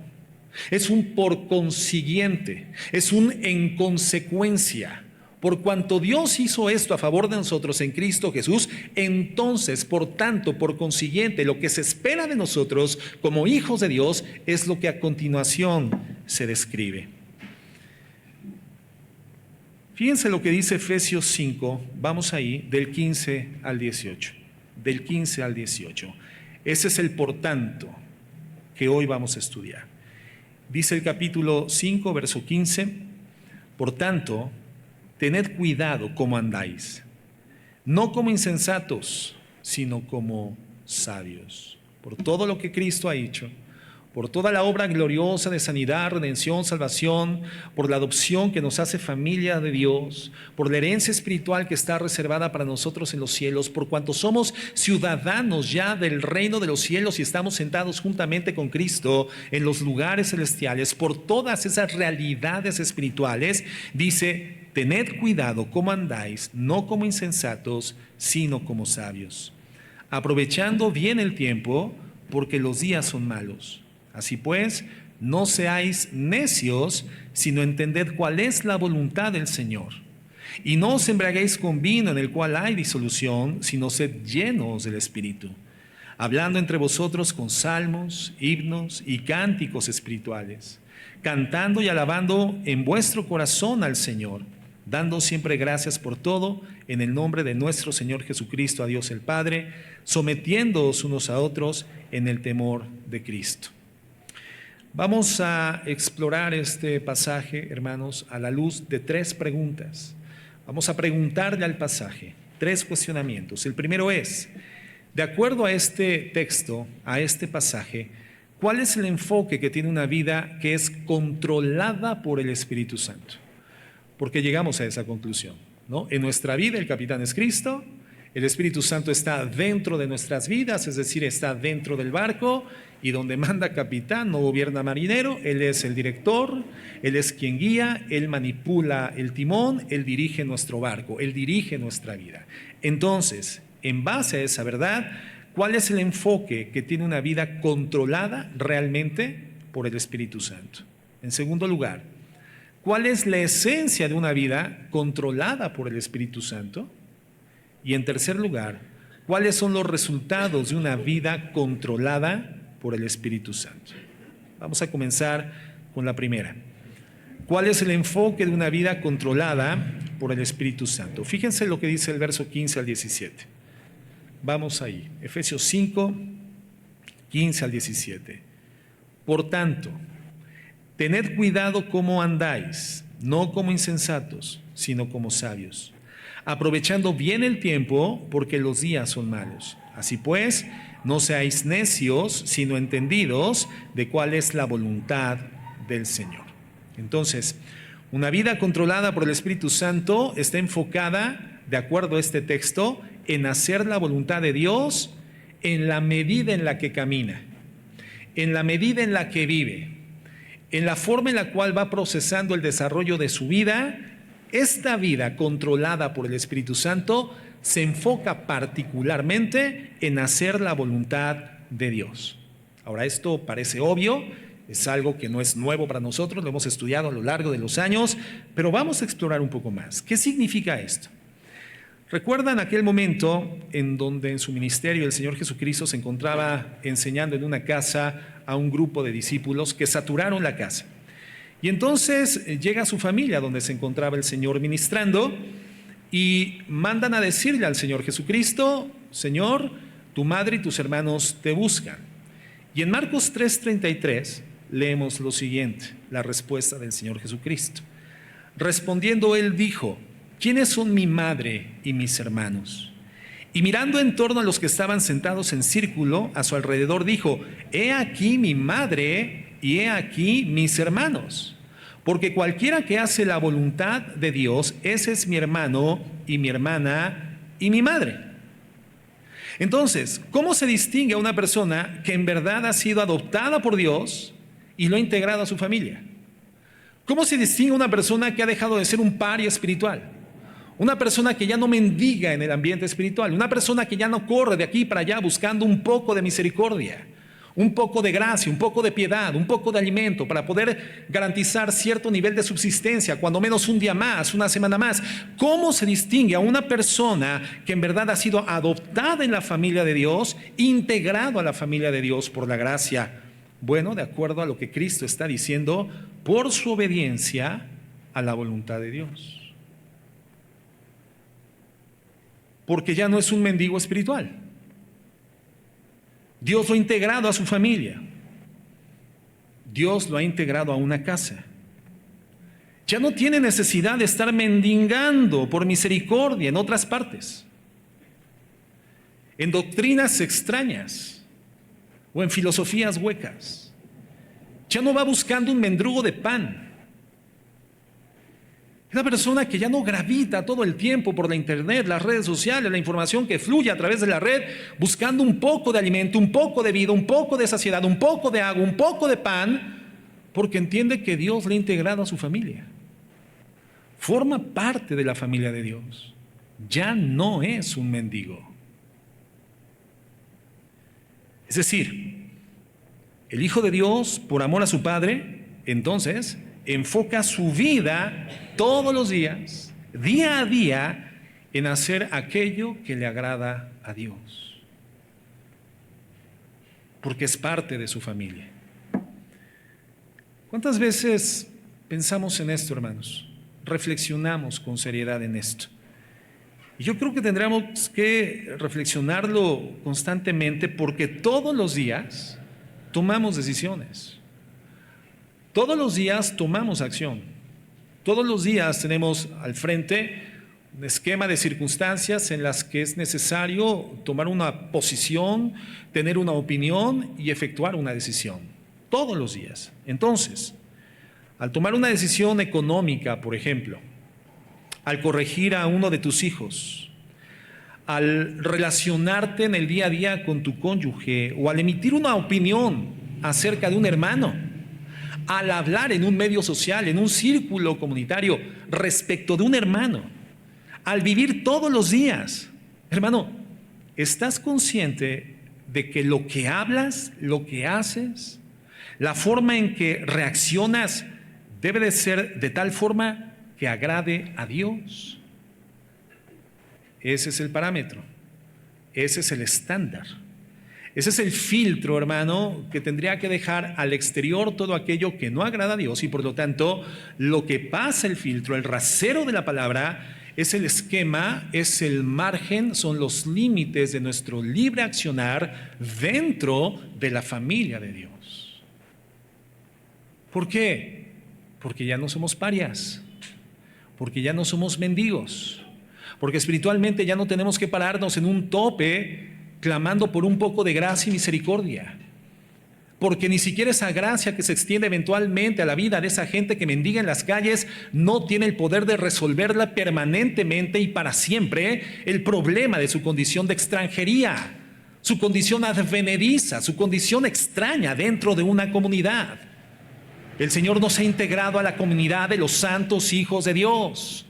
es un por consiguiente, es un en consecuencia. Por cuanto Dios hizo esto a favor de nosotros en Cristo Jesús, entonces, por tanto, por consiguiente, lo que se espera de nosotros como hijos de Dios es lo que a continuación se describe. Fíjense lo que dice Efesios 5, vamos ahí, del 15 al 18. Del 15 al 18. Ese es el por tanto que hoy vamos a estudiar. Dice el capítulo 5, verso 15, por tanto, tened cuidado cómo andáis, no como insensatos, sino como sabios, por todo lo que Cristo ha hecho, por toda la obra gloriosa de sanidad, redención, salvación, por la adopción que nos hace familia de Dios, por la herencia espiritual que está reservada para nosotros en los cielos, por cuanto somos ciudadanos ya del reino de los cielos y estamos sentados juntamente con Cristo en los lugares celestiales, por todas esas realidades espirituales, dice: tened cuidado cómo andáis, no como insensatos, sino como sabios, aprovechando bien el tiempo, porque los días son malos. Así pues, no seáis necios, sino entended cuál es la voluntad del Señor. Y no os embriaguéis con vino en el cual hay disolución, sino sed llenos del Espíritu, hablando entre vosotros con salmos, himnos y cánticos espirituales, cantando y alabando en vuestro corazón al Señor, dando siempre gracias por todo en el nombre de nuestro Señor Jesucristo a Dios el Padre, sometiéndoos unos a otros en el temor de Cristo. Vamos a explorar este pasaje, hermanos, a la luz de 3 preguntas. Vamos a preguntarle al pasaje 3 cuestionamientos. El primero es, de acuerdo a este texto, a este pasaje, ¿cuál es el enfoque que tiene una vida que es controlada por el Espíritu Santo? Porque llegamos a esa conclusión, ¿no? En nuestra vida el capitán es Cristo, el Espíritu Santo está dentro de nuestras vidas, es decir, está dentro del barco, y donde manda capitán no gobierna marinero. Él es el director, Él es quien guía, Él manipula el timón, Él dirige nuestro barco, Él dirige nuestra vida. Entonces, en base a esa verdad, ¿cuál es el enfoque que tiene una vida controlada realmente por el Espíritu Santo? En segundo lugar, ¿cuál es la esencia de una vida controlada por el Espíritu Santo? Y en tercer lugar, ¿cuáles son los resultados de una vida controlada por el Espíritu Santo? Vamos a comenzar con la primera. ¿Cuál es el enfoque de una vida controlada por el Espíritu Santo? Fíjense lo que dice el verso 15 al 17. Vamos ahí, Efesios 5, 15 al 17. Por tanto, tened cuidado cómo andáis, no como insensatos, sino como sabios, aprovechando bien el tiempo, porque los días son malos. Así pues, no seáis necios, sino entendidos de cuál es la voluntad del Señor. Entonces, una vida controlada por el Espíritu Santo está enfocada, de acuerdo a este texto, en hacer la voluntad de Dios en la medida en la que camina, en la medida en la que vive, en la forma en la cual va procesando el desarrollo de su vida. Esta vida controlada por el Espíritu Santo se enfoca particularmente en hacer la voluntad de Dios. Ahora, esto parece obvio, es algo que no es nuevo para nosotros, lo hemos estudiado a lo largo de los años, pero vamos a explorar un poco más. ¿Qué significa esto? ¿Recuerdan aquel momento en donde en su ministerio el Señor Jesucristo se encontraba enseñando en una casa a un grupo de discípulos que saturaron la casa? Y entonces llega su familia donde se encontraba el Señor ministrando y mandan a decirle al Señor Jesucristo: Señor, tu madre y tus hermanos te buscan. Y en Marcos 3:33 leemos lo siguiente, la respuesta del Señor Jesucristo. Respondiendo él dijo: ¿quiénes son mi madre y mis hermanos? Y mirando en torno a los que estaban sentados en círculo a su alrededor, dijo: he aquí mi madre y he aquí mis hermanos. Porque cualquiera que hace la voluntad de Dios, ese es mi hermano y mi hermana y mi madre. Entonces, ¿cómo se distingue a una persona que en verdad ha sido adoptada por Dios y lo ha integrado a su familia? ¿Cómo se distingue a una persona que ha dejado de ser un paria espiritual? Una persona que ya no mendiga en el ambiente espiritual, una persona que ya no corre de aquí para allá buscando un poco de misericordia, un poco de gracia, un poco de piedad, un poco de alimento para poder garantizar cierto nivel de subsistencia, cuando menos un día más, una semana más. ¿Cómo se distingue a una persona que en verdad ha sido adoptada en la familia de Dios, integrado a la familia de Dios por la gracia? Bueno, de acuerdo a lo que Cristo está diciendo, por su obediencia a la voluntad de Dios. Porque ya no es un mendigo espiritual. Dios lo ha integrado a su familia. Dios lo ha integrado a una casa. Ya no tiene necesidad de estar mendigando por misericordia en otras partes, en doctrinas extrañas o en filosofías huecas. Ya no va buscando un mendrugo de pan. Es una persona que ya no gravita todo el tiempo por la internet, las redes sociales, la información que fluye a través de la red, buscando un poco de alimento, un poco de vida, un poco de saciedad, un poco de agua, un poco de pan, porque entiende que Dios le ha integrado a su familia. Forma parte de la familia de Dios. Ya no es un mendigo. Es decir, el Hijo de Dios, por amor a su Padre, entonces enfoca su vida todos los días, día a día, en hacer aquello que le agrada a Dios, porque es parte de su familia. ¿Cuántas veces pensamos en esto, hermanos? Reflexionamos con seriedad en esto. Y yo creo que tendremos que reflexionarlo constantemente, porque todos los días tomamos decisiones. Todos los días tomamos acción. Todos los días tenemos al frente un esquema de circunstancias en las que es necesario tomar una posición, tener una opinión y efectuar una decisión. Todos los días. Entonces, al tomar una decisión económica, por ejemplo, al corregir a uno de tus hijos, al relacionarte en el día a día con tu cónyuge o al emitir una opinión acerca de un hermano, al hablar en un medio social, en un círculo comunitario respecto de un hermano, al vivir todos los días, hermano, ¿estás consciente de que lo que hablas, lo que haces, la forma en que reaccionas debe de ser de tal forma que agrade a Dios? Ese es el parámetro, ese es el estándar. Ese es el filtro, hermano, que tendría que dejar al exterior todo aquello que no agrada a Dios, y por lo tanto, lo que pasa el filtro, el rasero de la palabra, es el esquema, es el margen, son los límites de nuestro libre accionar dentro de la familia de Dios. ¿Por qué? Porque ya no somos parias, porque ya no somos mendigos, porque espiritualmente ya no tenemos que pararnos en un tope clamando por un poco de gracia y misericordia, porque ni siquiera esa gracia que se extiende eventualmente a la vida de esa gente que mendiga en las calles no tiene el poder de resolverla permanentemente y para siempre el problema de su condición de extranjería, su condición advenediza, su condición extraña dentro de una comunidad. El Señor nos ha integrado a la comunidad de los santos hijos de Dios.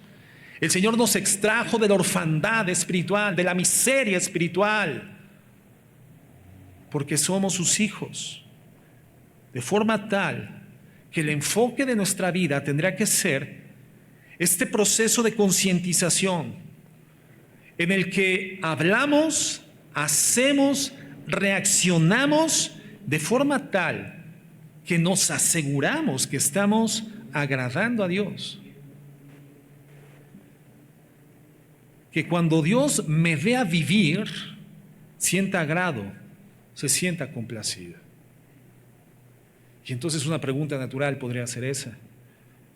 El Señor nos extrajo de la orfandad espiritual, de la miseria espiritual, porque somos sus hijos, de forma tal que el enfoque de nuestra vida tendrá que ser este proceso de concientización en el que hablamos, hacemos, reaccionamos de forma tal que nos aseguramos que estamos agradando a Dios. Que cuando Dios me vea vivir, sienta agrado, se sienta complacido. Y entonces una pregunta natural podría ser esa: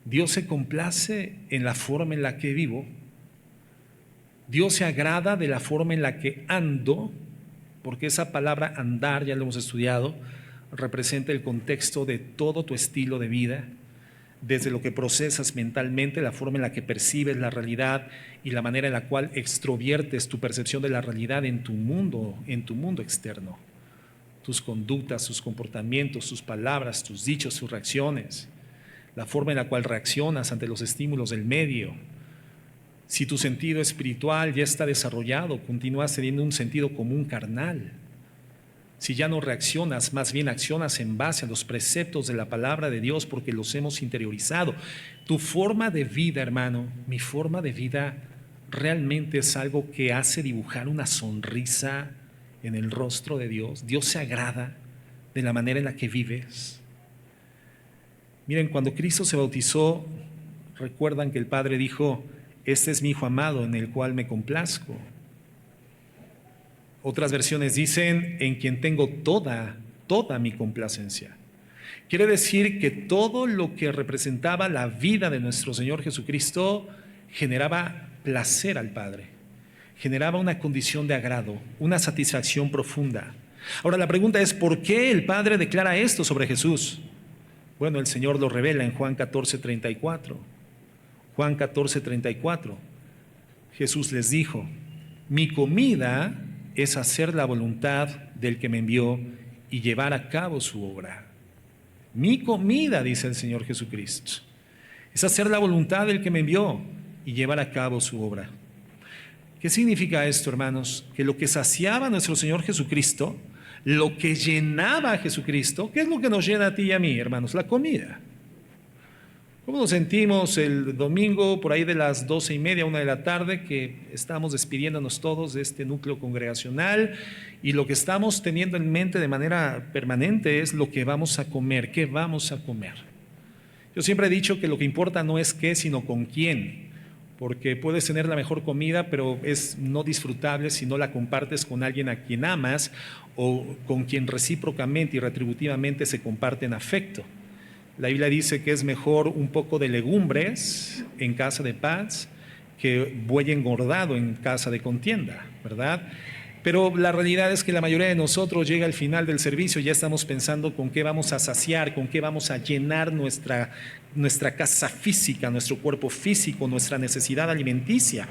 ¿Dios se complace en la forma en la que vivo? ¿Dios se agrada de la forma en la que ando? Porque esa palabra andar, ya lo hemos estudiado, representa el contexto de todo tu estilo de vida, desde lo que procesas mentalmente, la forma en la que percibes la realidad y la manera en la cual extroviertes tu percepción de la realidad en tu mundo externo. Tus conductas, tus comportamientos, tus palabras, tus dichos, tus reacciones, la forma en la cual reaccionas ante los estímulos del medio. Si tu sentido espiritual ya está desarrollado, continúas teniendo un sentido común carnal. Si ya no reaccionas, más bien accionas en base a los preceptos de la palabra de Dios porque los hemos interiorizado. Tu forma de vida, hermano, mi forma de vida realmente es algo que hace dibujar una sonrisa en el rostro de Dios. Dios se agrada de la manera en la que vives. Miren, cuando Cristo se bautizó, recuerdan que el Padre dijo: este es mi Hijo amado en el cual me complazco. Otras versiones dicen: en quien tengo toda mi complacencia. Quiere decir que todo lo que representaba la vida de nuestro Señor Jesucristo generaba placer al Padre, generaba una condición de agrado, una satisfacción profunda. Ahora la pregunta es: ¿por qué el Padre declara esto sobre Jesús? Bueno, el Señor lo revela en Juan 14:34. Juan 14:34. Jesús les dijo: mi comida es hacer la voluntad del que me envió y llevar a cabo su obra. Mi comida, dice el Señor Jesucristo, es hacer la voluntad del que me envió y llevar a cabo su obra. ¿Qué significa esto, hermanos? Que lo que saciaba a nuestro Señor Jesucristo, lo que llenaba a Jesucristo, ¿qué es lo que nos llena a ti y a mí, hermanos? La comida. ¿Cómo nos sentimos el domingo por ahí de las 12:30, 1 de la tarde, que estamos despidiéndonos todos de este núcleo congregacional, y lo que estamos teniendo en mente de manera permanente es lo que vamos a comer? ¿Qué vamos a comer? Yo siempre he dicho que lo que importa no es qué, sino con quién, porque puedes tener la mejor comida, pero es no disfrutable si no la compartes con alguien a quien amas o con quien recíprocamente y retributivamente se comparten afecto. La Biblia dice que es mejor un poco de legumbres en casa de paz que buey engordado en casa de contienda, ¿verdad? Pero la realidad es que la mayoría de nosotros llega al final del servicio y ya estamos pensando con qué vamos a saciar, con qué vamos a llenar nuestra casa física, nuestro cuerpo físico, nuestra necesidad alimenticia.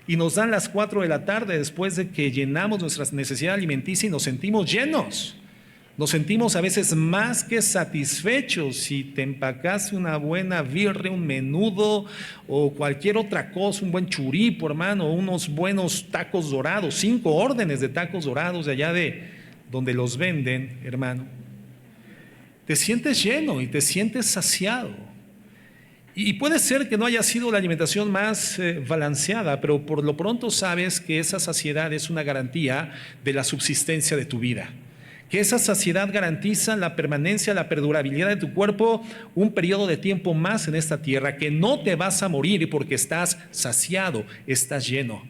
Y nos dan las 4 de la tarde después de que llenamos nuestra necesidad alimenticia y nos sentimos llenos. Nos sentimos a veces más que satisfechos si te empacaste una buena birria, un menudo o cualquier otra cosa, un buen churipo, hermano, unos buenos tacos dorados, 5 órdenes de tacos dorados de allá de donde los venden, hermano. Te sientes lleno y te sientes saciado. Y puede ser que no haya sido la alimentación más balanceada, pero por lo pronto sabes que esa saciedad es una garantía de la subsistencia de tu vida. Que esa saciedad garantiza la permanencia, la perdurabilidad de tu cuerpo un periodo de tiempo más en esta tierra, que no te vas a morir porque estás saciado, estás lleno.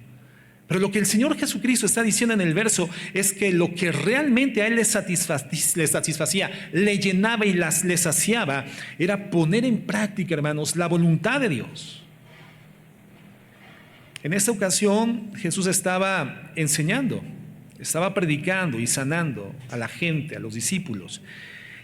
Pero lo que el Señor Jesucristo está diciendo en el verso es que lo que realmente a Él le satisfacía, le llenaba y le saciaba, era poner en práctica, hermanos, la voluntad de Dios. En esta ocasión Jesús estaba enseñando, estaba predicando y sanando a la gente, a los discípulos.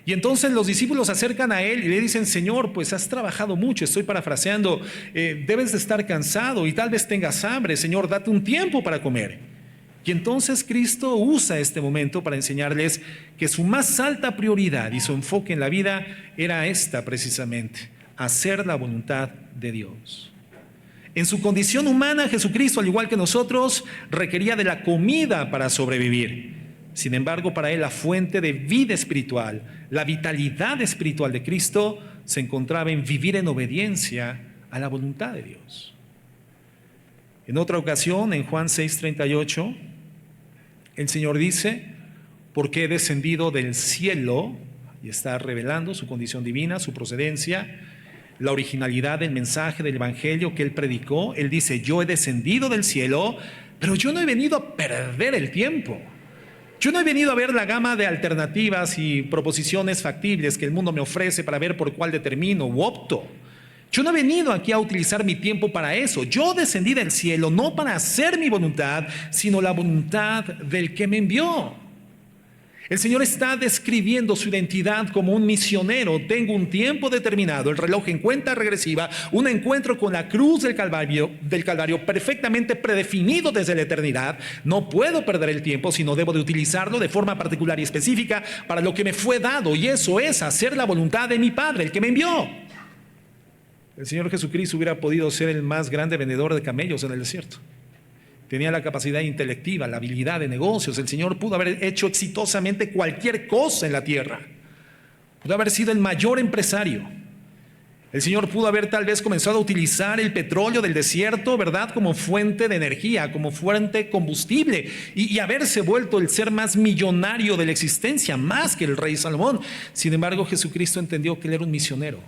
Y entonces los discípulos se acercan a Él y le dicen: Señor, pues has trabajado mucho, estoy parafraseando, debes de estar cansado y tal vez tengas hambre. Señor, date un tiempo para comer. Y entonces Cristo usa este momento para enseñarles que su más alta prioridad y su enfoque en la vida era esta precisamente: hacer la voluntad de Dios. En su condición humana, Jesucristo, al igual que nosotros, requería de la comida para sobrevivir. Sin embargo, para Él la fuente de vida espiritual, la vitalidad espiritual de Cristo, se encontraba en vivir en obediencia a la voluntad de Dios. En otra ocasión, en Juan 6:38, el Señor dice: porque he descendido del cielo, y está revelando su condición divina, su procedencia, la originalidad del mensaje del evangelio que Él predicó. Él dice: yo he descendido del cielo, pero yo no he venido a perder el tiempo. Yo no he venido a ver la gama de alternativas y proposiciones factibles que el mundo me ofrece para ver por cuál determino u opto. Yo no he venido aquí a utilizar mi tiempo para eso. Yo descendí del cielo no para hacer mi voluntad, sino la voluntad del que me envió. El Señor está describiendo su identidad como un misionero. Tengo un tiempo determinado, el reloj en cuenta regresiva, un encuentro con la cruz del Calvario perfectamente predefinido desde la eternidad. No puedo perder el tiempo, sino debo de utilizarlo de forma particular y específica para lo que me fue dado, y eso es hacer la voluntad de mi Padre, el que me envió. El Señor Jesucristo hubiera podido ser el más grande vendedor de camellos en el desierto. Tenía la capacidad intelectiva, la habilidad de negocios. El Señor pudo haber hecho exitosamente cualquier cosa en la tierra. Pudo haber sido el mayor empresario. El Señor pudo haber tal vez comenzado a utilizar el petróleo del desierto, ¿verdad?, como fuente de energía, como fuente combustible, y haberse vuelto el ser más millonario de la existencia, más que el rey Salomón. Sin embargo, Jesucristo entendió que Él era un misionero.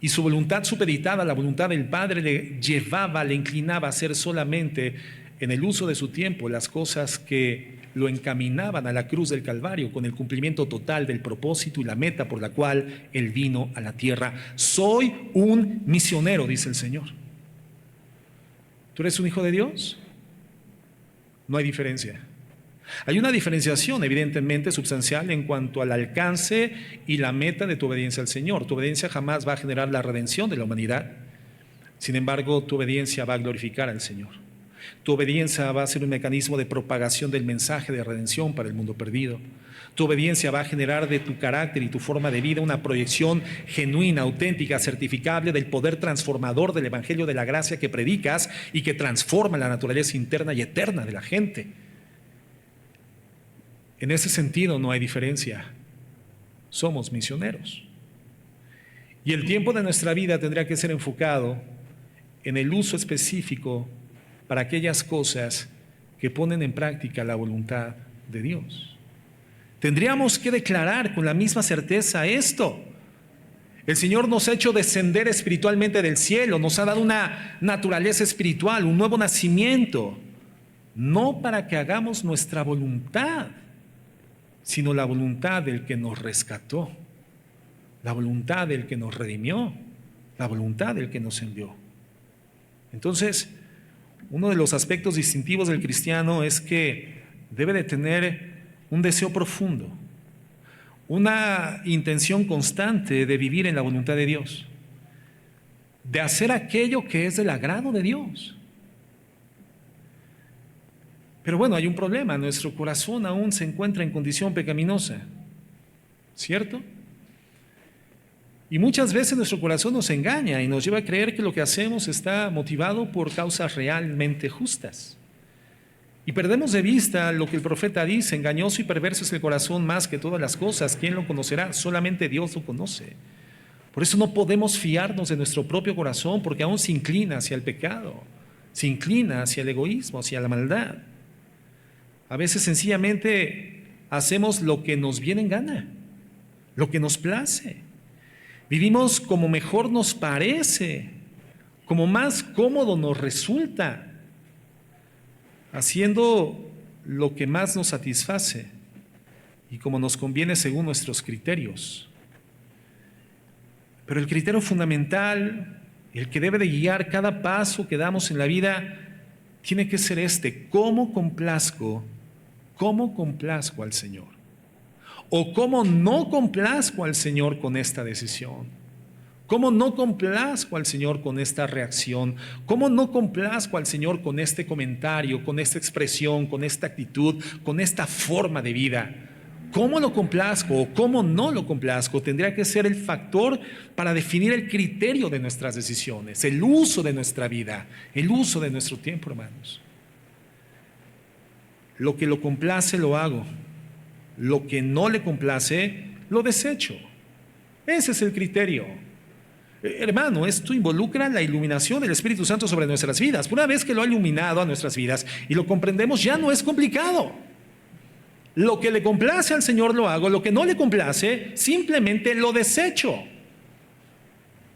Y su voluntad supeditada a la voluntad del Padre le llevaba, le inclinaba a hacer solamente en el uso de su tiempo las cosas que lo encaminaban a la cruz del Calvario, con el cumplimiento total del propósito y la meta por la cual Él vino a la tierra. Soy un misionero, dice el Señor. ¿Tú eres un hijo de Dios? No hay diferencia. Hay una diferenciación evidentemente substancial en cuanto al alcance y la meta de tu obediencia al Señor. Tu obediencia jamás va a generar la redención de la humanidad. Sin embargo, tu obediencia va a glorificar al Señor. Tu obediencia va a ser un mecanismo de propagación del mensaje de redención para el mundo perdido. Tu obediencia va a generar de tu carácter y tu forma de vida una proyección genuina, auténtica, certificable del poder transformador del Evangelio de la gracia que predicas y que transforma la naturaleza interna y eterna de la gente. En ese sentido no hay diferencia. Somos misioneros. Y el tiempo de nuestra vida tendría que ser enfocado en el uso específico para aquellas cosas que ponen en práctica la voluntad de Dios. Tendríamos que declarar con la misma certeza esto. El Señor nos ha hecho descender espiritualmente del cielo, nos ha dado una naturaleza espiritual, un nuevo nacimiento, no para que hagamos nuestra voluntad, sino la voluntad del que nos rescató, la voluntad del que nos redimió, la voluntad del que nos envió. Entonces, uno de los aspectos distintivos del cristiano es que debe de tener un deseo profundo, una intención constante de vivir en la voluntad de Dios, de hacer aquello que es del agrado de Dios. Pero bueno, hay un problema, nuestro corazón aún se encuentra en condición pecaminosa, ¿cierto? Y muchas veces nuestro corazón nos engaña y nos lleva a creer que lo que hacemos está motivado por causas realmente justas. Y perdemos de vista lo que el profeta dice: engañoso y perverso es el corazón más que todas las cosas. ¿Quién lo conocerá? Solamente Dios lo conoce. Por eso no podemos fiarnos de nuestro propio corazón, porque aún se inclina hacia el pecado, se inclina hacia el egoísmo, hacia la maldad. A veces sencillamente hacemos lo que nos viene en gana, lo que nos place. Vivimos como mejor nos parece, como más cómodo nos resulta, haciendo lo que más nos satisface y como nos conviene según nuestros criterios. Pero el criterio fundamental, el que debe de guiar cada paso que damos en la vida, tiene que ser este: ¿cómo complazco al Señor? ¿O cómo no complazco al Señor con esta decisión? ¿Cómo no complazco al Señor con esta reacción? ¿Cómo no complazco al Señor con este comentario, con esta expresión, con esta actitud, con esta forma de vida? ¿Cómo lo complazco o cómo no lo complazco? Tendría que ser el factor para definir el criterio de nuestras decisiones, el uso de nuestra vida, el uso de nuestro tiempo, hermanos. Lo que lo complace lo hago. Lo que no le complace, lo desecho. Ese es el criterio. Hermano, esto involucra la iluminación del Espíritu Santo sobre nuestras vidas. Una vez que lo ha iluminado a nuestras vidas y lo comprendemos, ya no es complicado. Lo que le complace al Señor lo hago, lo que no le complace, simplemente lo desecho.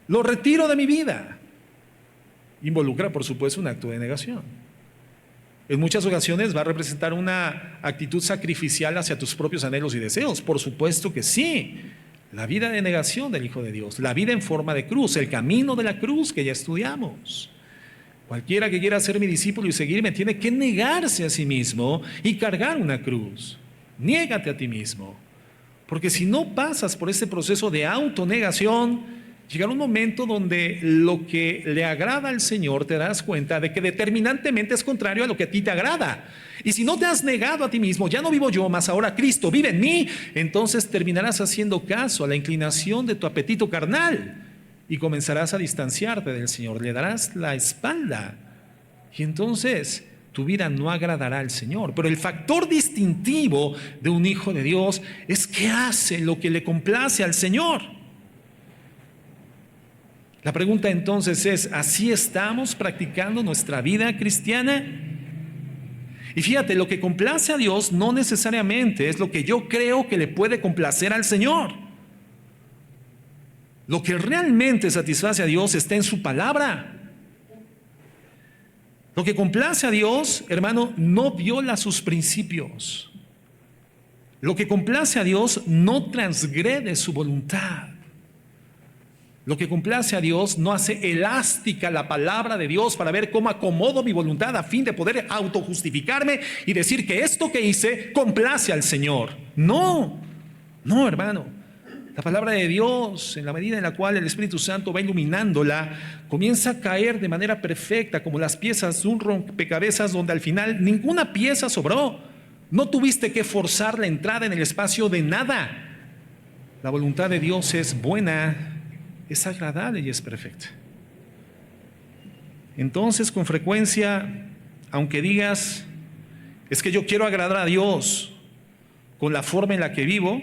Lo retiro de mi vida. Involucra, por supuesto, un acto de negación. En muchas ocasiones va a representar una actitud sacrificial hacia tus propios anhelos y deseos. Por supuesto que sí. La vida de negación del Hijo de Dios, la vida en forma de cruz, el camino de la cruz que ya estudiamos. Cualquiera que quiera ser mi discípulo y seguirme tiene que negarse a sí mismo y cargar una cruz. Niégate a ti mismo. Porque si no pasas por este proceso de autonegación, llegará un momento donde lo que le agrada al Señor te darás cuenta de que determinantemente es contrario a lo que a ti te agrada. Y si no te has negado a ti mismo, ya no vivo yo, mas ahora Cristo vive en mí, entonces terminarás haciendo caso a la inclinación de tu apetito carnal y comenzarás a distanciarte del Señor, le darás la espalda y entonces tu vida no agradará al Señor. Pero el factor distintivo de un hijo de Dios es que hace lo que le complace al Señor. La pregunta entonces es: ¿así estamos practicando nuestra vida cristiana? Y fíjate, lo que complace a Dios no necesariamente es lo que yo creo que le puede complacer al Señor. Lo que realmente satisface a Dios está en su palabra. Lo que complace a Dios, hermano, no viola sus principios. Lo que complace a Dios no transgrede su voluntad. Lo que complace a Dios no hace elástica la palabra de Dios para ver cómo acomodo mi voluntad a fin de poder autojustificarme y decir que esto que hice complace al Señor. No, no, hermano. La palabra de Dios, en la medida en la cual el Espíritu Santo va iluminándola, comienza a caer de manera perfecta, como las piezas de un rompecabezas donde al final ninguna pieza sobró. No tuviste que forzar la entrada en el espacio de nada. La voluntad de Dios es buena, es agradable y es perfecta. Entonces, con frecuencia, aunque digas, es que yo quiero agradar a Dios con la forma en la que vivo,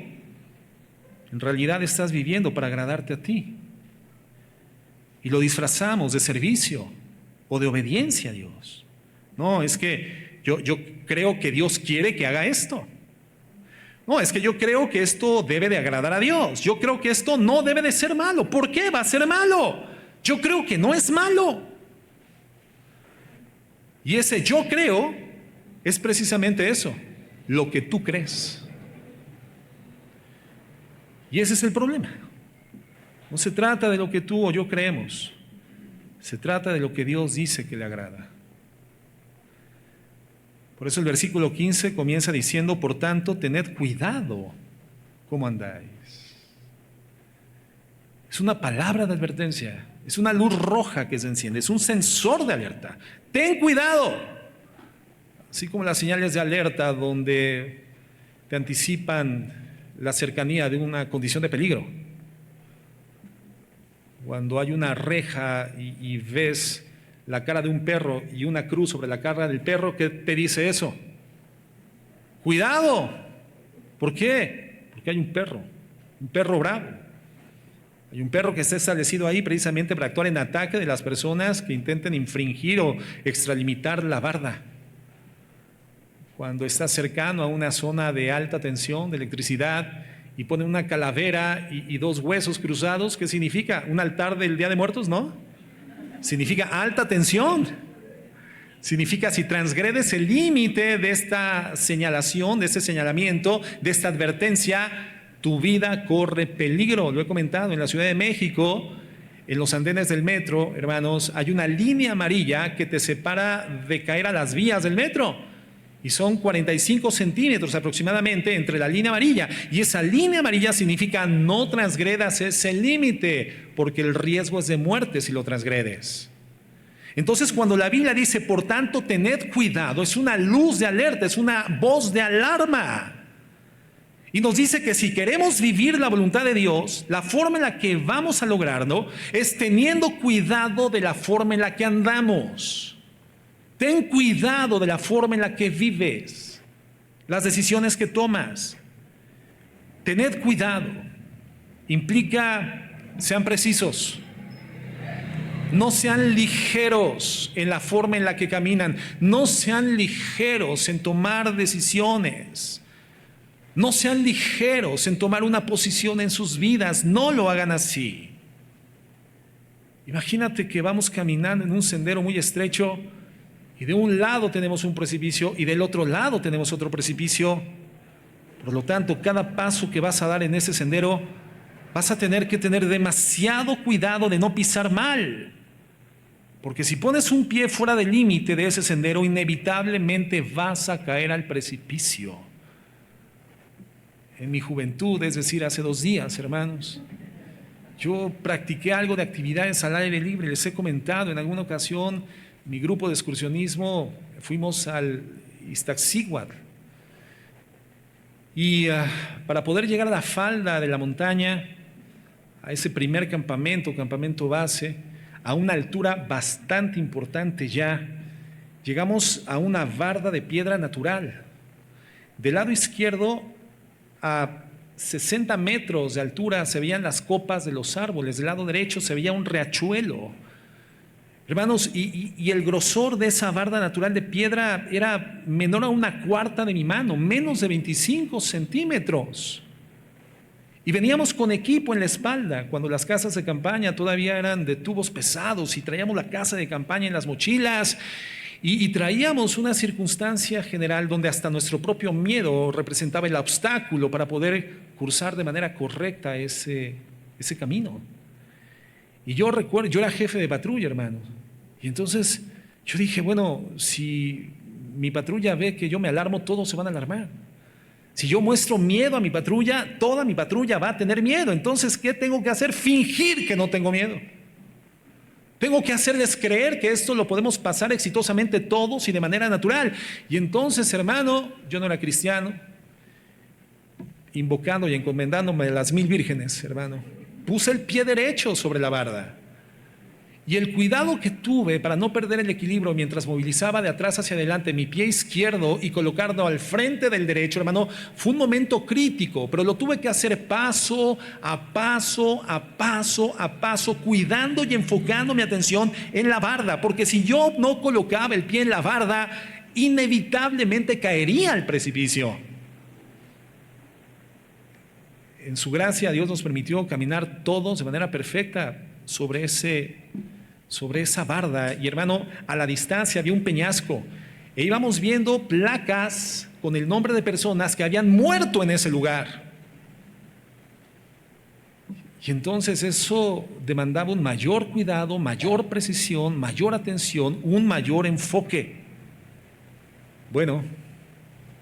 en realidad estás viviendo para agradarte a ti. Y lo disfrazamos de servicio o de obediencia a Dios. No, es que yo creo que Dios quiere que haga esto. No, es que yo creo que esto debe de agradar a Dios. Yo creo que esto no debe de ser malo. ¿Por qué va a ser malo? Yo creo que no es malo. Y ese yo creo es precisamente eso, lo que tú crees. Y ese es el problema. No se trata de lo que tú o yo creemos. Se trata de lo que Dios dice que le agrada. Por eso el versículo 15 comienza diciendo, por tanto, tened cuidado cómo andáis. Es una palabra de advertencia, es una luz roja que se enciende, es un sensor de alerta. Ten cuidado. Así como las señales de alerta donde te anticipan la cercanía de una condición de peligro. Cuando hay una reja y ves la cara de un perro y una cruz sobre la cara del perro, ¿qué te dice eso? Cuidado. ¿Por qué? Porque hay un perro bravo. Hay un perro que está establecido ahí precisamente para actuar en ataque de las personas que intenten infringir o extralimitar la barda. Cuando está cercano a una zona de alta tensión de electricidad y pone una calavera y dos huesos cruzados, ¿qué significa? ¿Un altar del Día de Muertos? No. Significa alta tensión. Significa si transgredes el límite de esta señalación, de este señalamiento, de esta advertencia, tu vida corre peligro. Lo he comentado en la Ciudad de México, en los andenes del metro, hermanos, hay una línea amarilla que te separa de caer a las vías del metro. Y son 45 centímetros aproximadamente entre la línea amarilla. Y esa línea amarilla significa no transgredas ese límite, porque el riesgo es de muerte si lo transgredes. Entonces, cuando la Biblia dice, por tanto, tened cuidado, es una luz de alerta, es una voz de alarma. Y nos dice que si queremos vivir la voluntad de Dios, la forma en la que vamos a lograrlo es teniendo cuidado de la forma en la que andamos. Ten cuidado de la forma en la que vives, las decisiones que tomas. Tened cuidado. Implica, sean precisos. No sean ligeros en la forma en la que caminan. No sean ligeros en tomar decisiones. No sean ligeros en tomar una posición en sus vidas. No lo hagan así. Imagínate que vamos caminando en un sendero muy estrecho y de un lado tenemos un precipicio y del otro lado tenemos otro precipicio. Por lo tanto, cada paso que vas a dar en ese sendero, vas a tener que tener demasiado cuidado de no pisar mal. Porque si pones un pie fuera del límite de ese sendero, inevitablemente vas a caer al precipicio. En mi juventud, es decir, hace 2 días, hermanos, yo practiqué algo de actividades al aire libre. Les he comentado en alguna ocasión, mi grupo de excursionismo, fuimos al Iztaccíhuatl. Y para poder llegar a la falda de la montaña, a ese primer campamento base, a una altura bastante importante ya, llegamos a una barda de piedra natural. Del lado izquierdo, a 60 metros de altura, se veían las copas de los árboles. Del lado derecho se veía un riachuelo. Hermanos, y el grosor de esa barda natural de piedra era menor a 1/4 de mi mano, menos de 25 centímetros. Y veníamos con equipo en la espalda, cuando las casas de campaña todavía eran de tubos pesados, y traíamos la casa de campaña en las mochilas, y traíamos una circunstancia general donde hasta nuestro propio miedo representaba el obstáculo para poder cursar de manera correcta ese camino. Y yo recuerdo, yo era jefe de patrulla, hermanos. Y entonces yo dije, bueno, si mi patrulla ve que yo me alarmo, todos se van a alarmar. Si yo muestro miedo a mi patrulla, toda mi patrulla va a tener miedo. Entonces, ¿qué tengo que hacer? Fingir que no tengo miedo. Tengo que hacerles creer que esto lo podemos pasar exitosamente todos y de manera natural. Y entonces, hermano, yo no era cristiano, invocando y encomendándome a las 1000 vírgenes, hermano, puse el pie derecho sobre la barda. Y el cuidado que tuve para no perder el equilibrio mientras movilizaba de atrás hacia adelante mi pie izquierdo y colocarlo al frente del derecho, hermano, fue un momento crítico, pero lo tuve que hacer paso a paso, a paso, a paso, cuidando y enfocando mi atención en la barda, porque si yo no colocaba el pie en la barda, inevitablemente caería al precipicio. En su gracia, Dios nos permitió caminar todos de manera perfecta sobre esa barda. Y hermano, a la distancia había un peñasco e íbamos viendo placas con el nombre de personas que habían muerto en ese lugar. Y entonces eso demandaba un mayor cuidado, mayor precisión, mayor atención, un mayor enfoque. Bueno,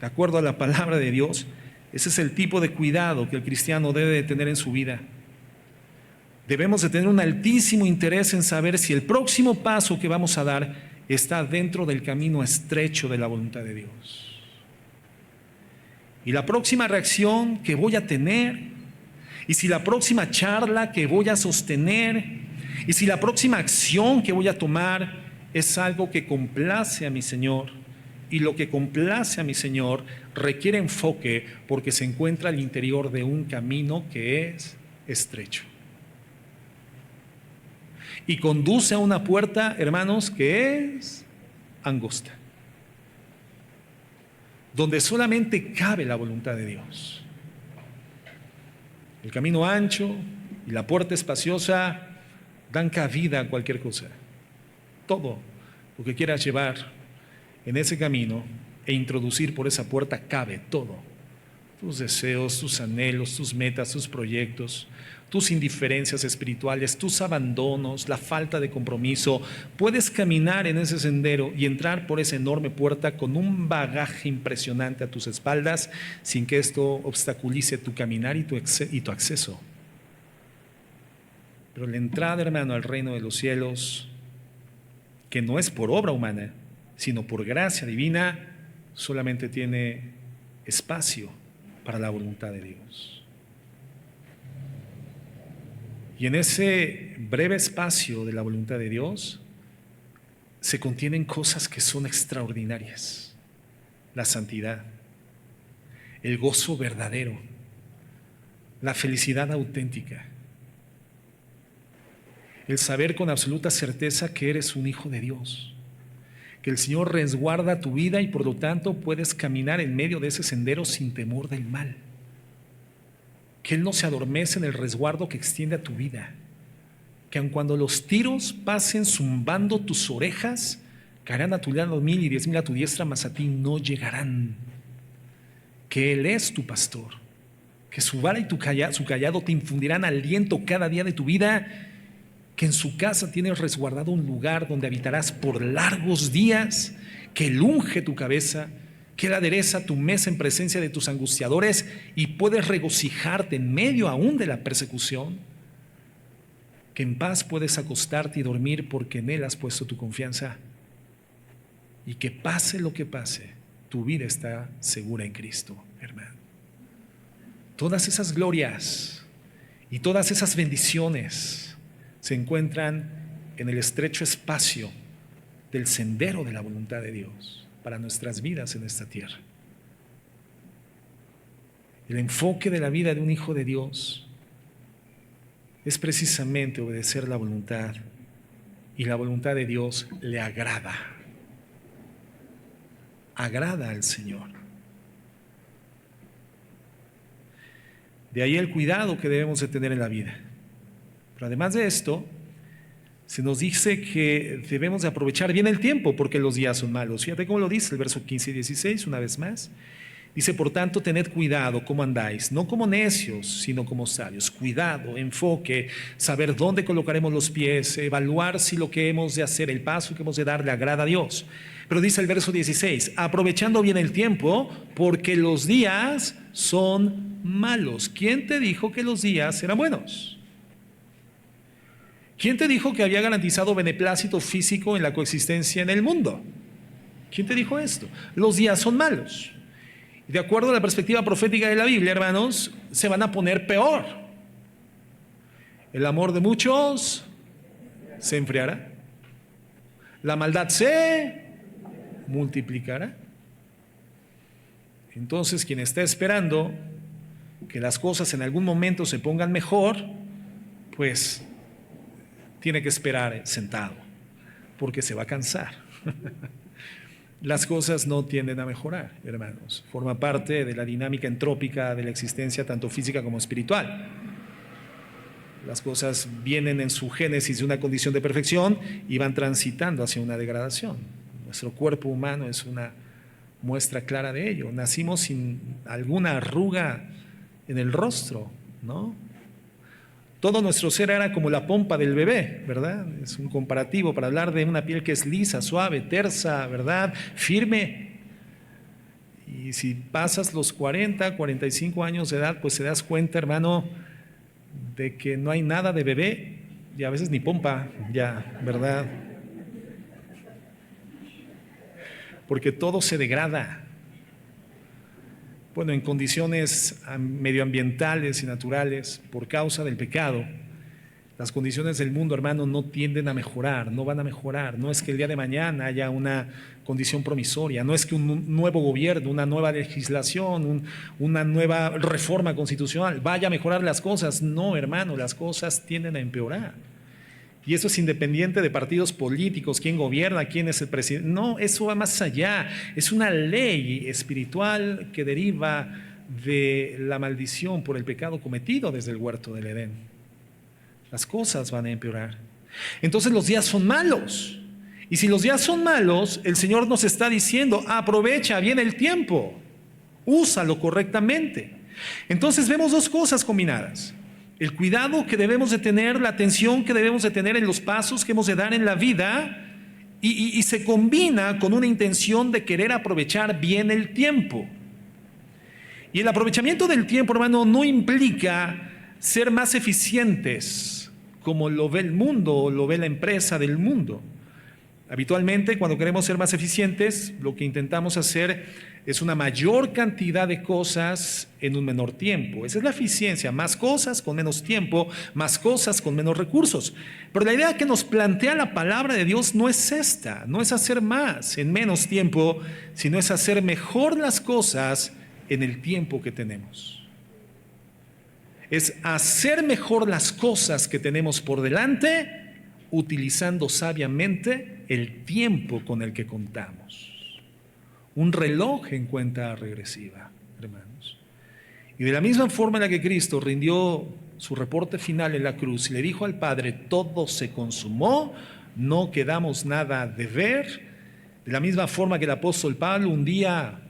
de acuerdo a la palabra de Dios, ese es el tipo de cuidado que el cristiano debe de tener en su vida. Debemos de tener un altísimo interés en saber si el próximo paso que vamos a dar está dentro del camino estrecho de la voluntad de Dios. Y la próxima reacción que voy a tener, y si la próxima charla que voy a sostener, y si la próxima acción que voy a tomar es algo que complace a mi Señor. Y lo que complace a mi Señor requiere enfoque porque se encuentra al interior de un camino que es estrecho. Y conduce a una puerta, hermanos, que es angosta, donde solamente cabe la voluntad de Dios. El camino ancho y la puerta espaciosa dan cabida a cualquier cosa. Todo lo que quieras llevar en ese camino e introducir por esa puerta cabe todo. Tus deseos, tus anhelos, tus metas, tus proyectos, tus indiferencias espirituales, tus abandonos, la falta de compromiso. Puedes caminar en ese sendero y entrar por esa enorme puerta con un bagaje impresionante a tus espaldas sin que esto obstaculice tu caminar y tu acceso. Pero la entrada, hermano, al reino de los cielos, que no es por obra humana, sino por gracia divina, solamente tiene espacio para la voluntad de Dios. Y en ese breve espacio de la voluntad de Dios se contienen cosas que son extraordinarias: la santidad, el gozo verdadero, la felicidad auténtica, el saber con absoluta certeza que eres un hijo de Dios, que el Señor resguarda tu vida y por lo tanto puedes caminar en medio de ese sendero sin temor del mal, que Él no se adormece en el resguardo que extiende a tu vida, que aun cuando los tiros pasen zumbando tus orejas, caerán a tu lado 1000 y 10,000 a tu diestra, mas a ti no llegarán, que Él es tu pastor, que su vara y su cayado te infundirán aliento cada día de tu vida, que en su casa tienes resguardado un lugar donde habitarás por largos días, que Él unge tu cabeza, que Él adereza tu mesa en presencia de tus angustiadores y puedes regocijarte en medio aún de la persecución, que en paz puedes acostarte y dormir porque en Él has puesto tu confianza y que pase lo que pase, tu vida está segura en Cristo, hermano. Todas esas glorias y todas esas bendiciones se encuentran en el estrecho espacio del sendero de la voluntad de Dios para nuestras vidas en esta tierra. El enfoque de la vida de un hijo de Dios es precisamente obedecer la voluntad, y la voluntad de Dios le agrada al Señor. De ahí el cuidado que debemos de tener en la vida. Pero además de esto, se nos dice que debemos de aprovechar bien el tiempo porque los días son malos. Fíjate cómo lo dice el verso 15 y 16 una vez más. Dice, por tanto, tened cuidado cómo andáis, no como necios, sino como sabios. Cuidado, enfoque, saber dónde colocaremos los pies, evaluar si lo que hemos de hacer, el paso que hemos de dar, le agrada a Dios. Pero dice el verso 16, aprovechando bien el tiempo, porque los días son malos. ¿Quién te dijo que los días eran buenos? ¿Quién te dijo que había garantizado beneplácito físico en la coexistencia en el mundo? ¿Quién te dijo esto? Los días son malos. De acuerdo a la perspectiva profética de la Biblia, hermanos, se van a poner peor. El amor de muchos se enfriará. La maldad se multiplicará. Entonces, quien está esperando que las cosas en algún momento se pongan mejor, pues tiene que esperar sentado, porque se va a cansar. Las cosas no tienden a mejorar, hermanos. Forma parte de la dinámica entrópica de la existencia, tanto física como espiritual. Las cosas vienen en su génesis de una condición de perfección y van transitando hacia una degradación. Nuestro cuerpo humano es una muestra clara de ello. Nacimos sin alguna arruga en el rostro, ¿no? Todo nuestro ser era como la pompa del bebé, ¿verdad? Es un comparativo para hablar de una piel que es lisa, suave, tersa, ¿verdad? Firme. Y si pasas los 40, 45 años de edad, pues te das cuenta, hermano, de que no hay nada de bebé y a veces ni pompa, ya, ¿verdad? Porque todo se degrada. Bueno, en condiciones medioambientales y naturales, por causa del pecado, las condiciones del mundo, hermano, no tienden a mejorar, no van a mejorar. No es que el día de mañana haya una condición promisoria, no es que un nuevo gobierno, una nueva legislación, una nueva reforma constitucional vaya a mejorar las cosas. No, hermano, las cosas tienden a empeorar. Y eso es independiente de partidos políticos, quién gobierna, quién es el presidente. No, eso va más allá. Es una ley espiritual que deriva de la maldición por el pecado cometido desde el huerto del Edén. Las cosas van a empeorar. Entonces los días son malos. Y si los días son malos, el Señor nos está diciendo, aprovecha bien el tiempo, úsalo correctamente. Entonces vemos dos cosas combinadas. El cuidado que debemos de tener, la atención que debemos de tener en los pasos que hemos de dar en la vida y se combina con una intención de querer aprovechar bien el tiempo. Y el aprovechamiento del tiempo, hermano, no implica ser más eficientes como lo ve el mundo o lo ve la empresa del mundo. Habitualmente, cuando queremos ser más eficientes, lo que intentamos hacer es una mayor cantidad de cosas en un menor tiempo. Esa es la eficiencia, más cosas con menos tiempo, más cosas con menos recursos. Pero la idea que nos plantea la palabra de Dios no es esta, no es hacer más en menos tiempo, sino es hacer mejor las cosas en el tiempo que tenemos. Es hacer mejor las cosas que tenemos por delante, utilizando sabiamente el tiempo con el que contamos. Un reloj en cuenta regresiva, hermanos. Y de la misma forma en la que Cristo rindió su reporte final en la cruz y le dijo al Padre, todo se consumó, no quedamos nada de ver, de la misma forma que el apóstol Pablo un día,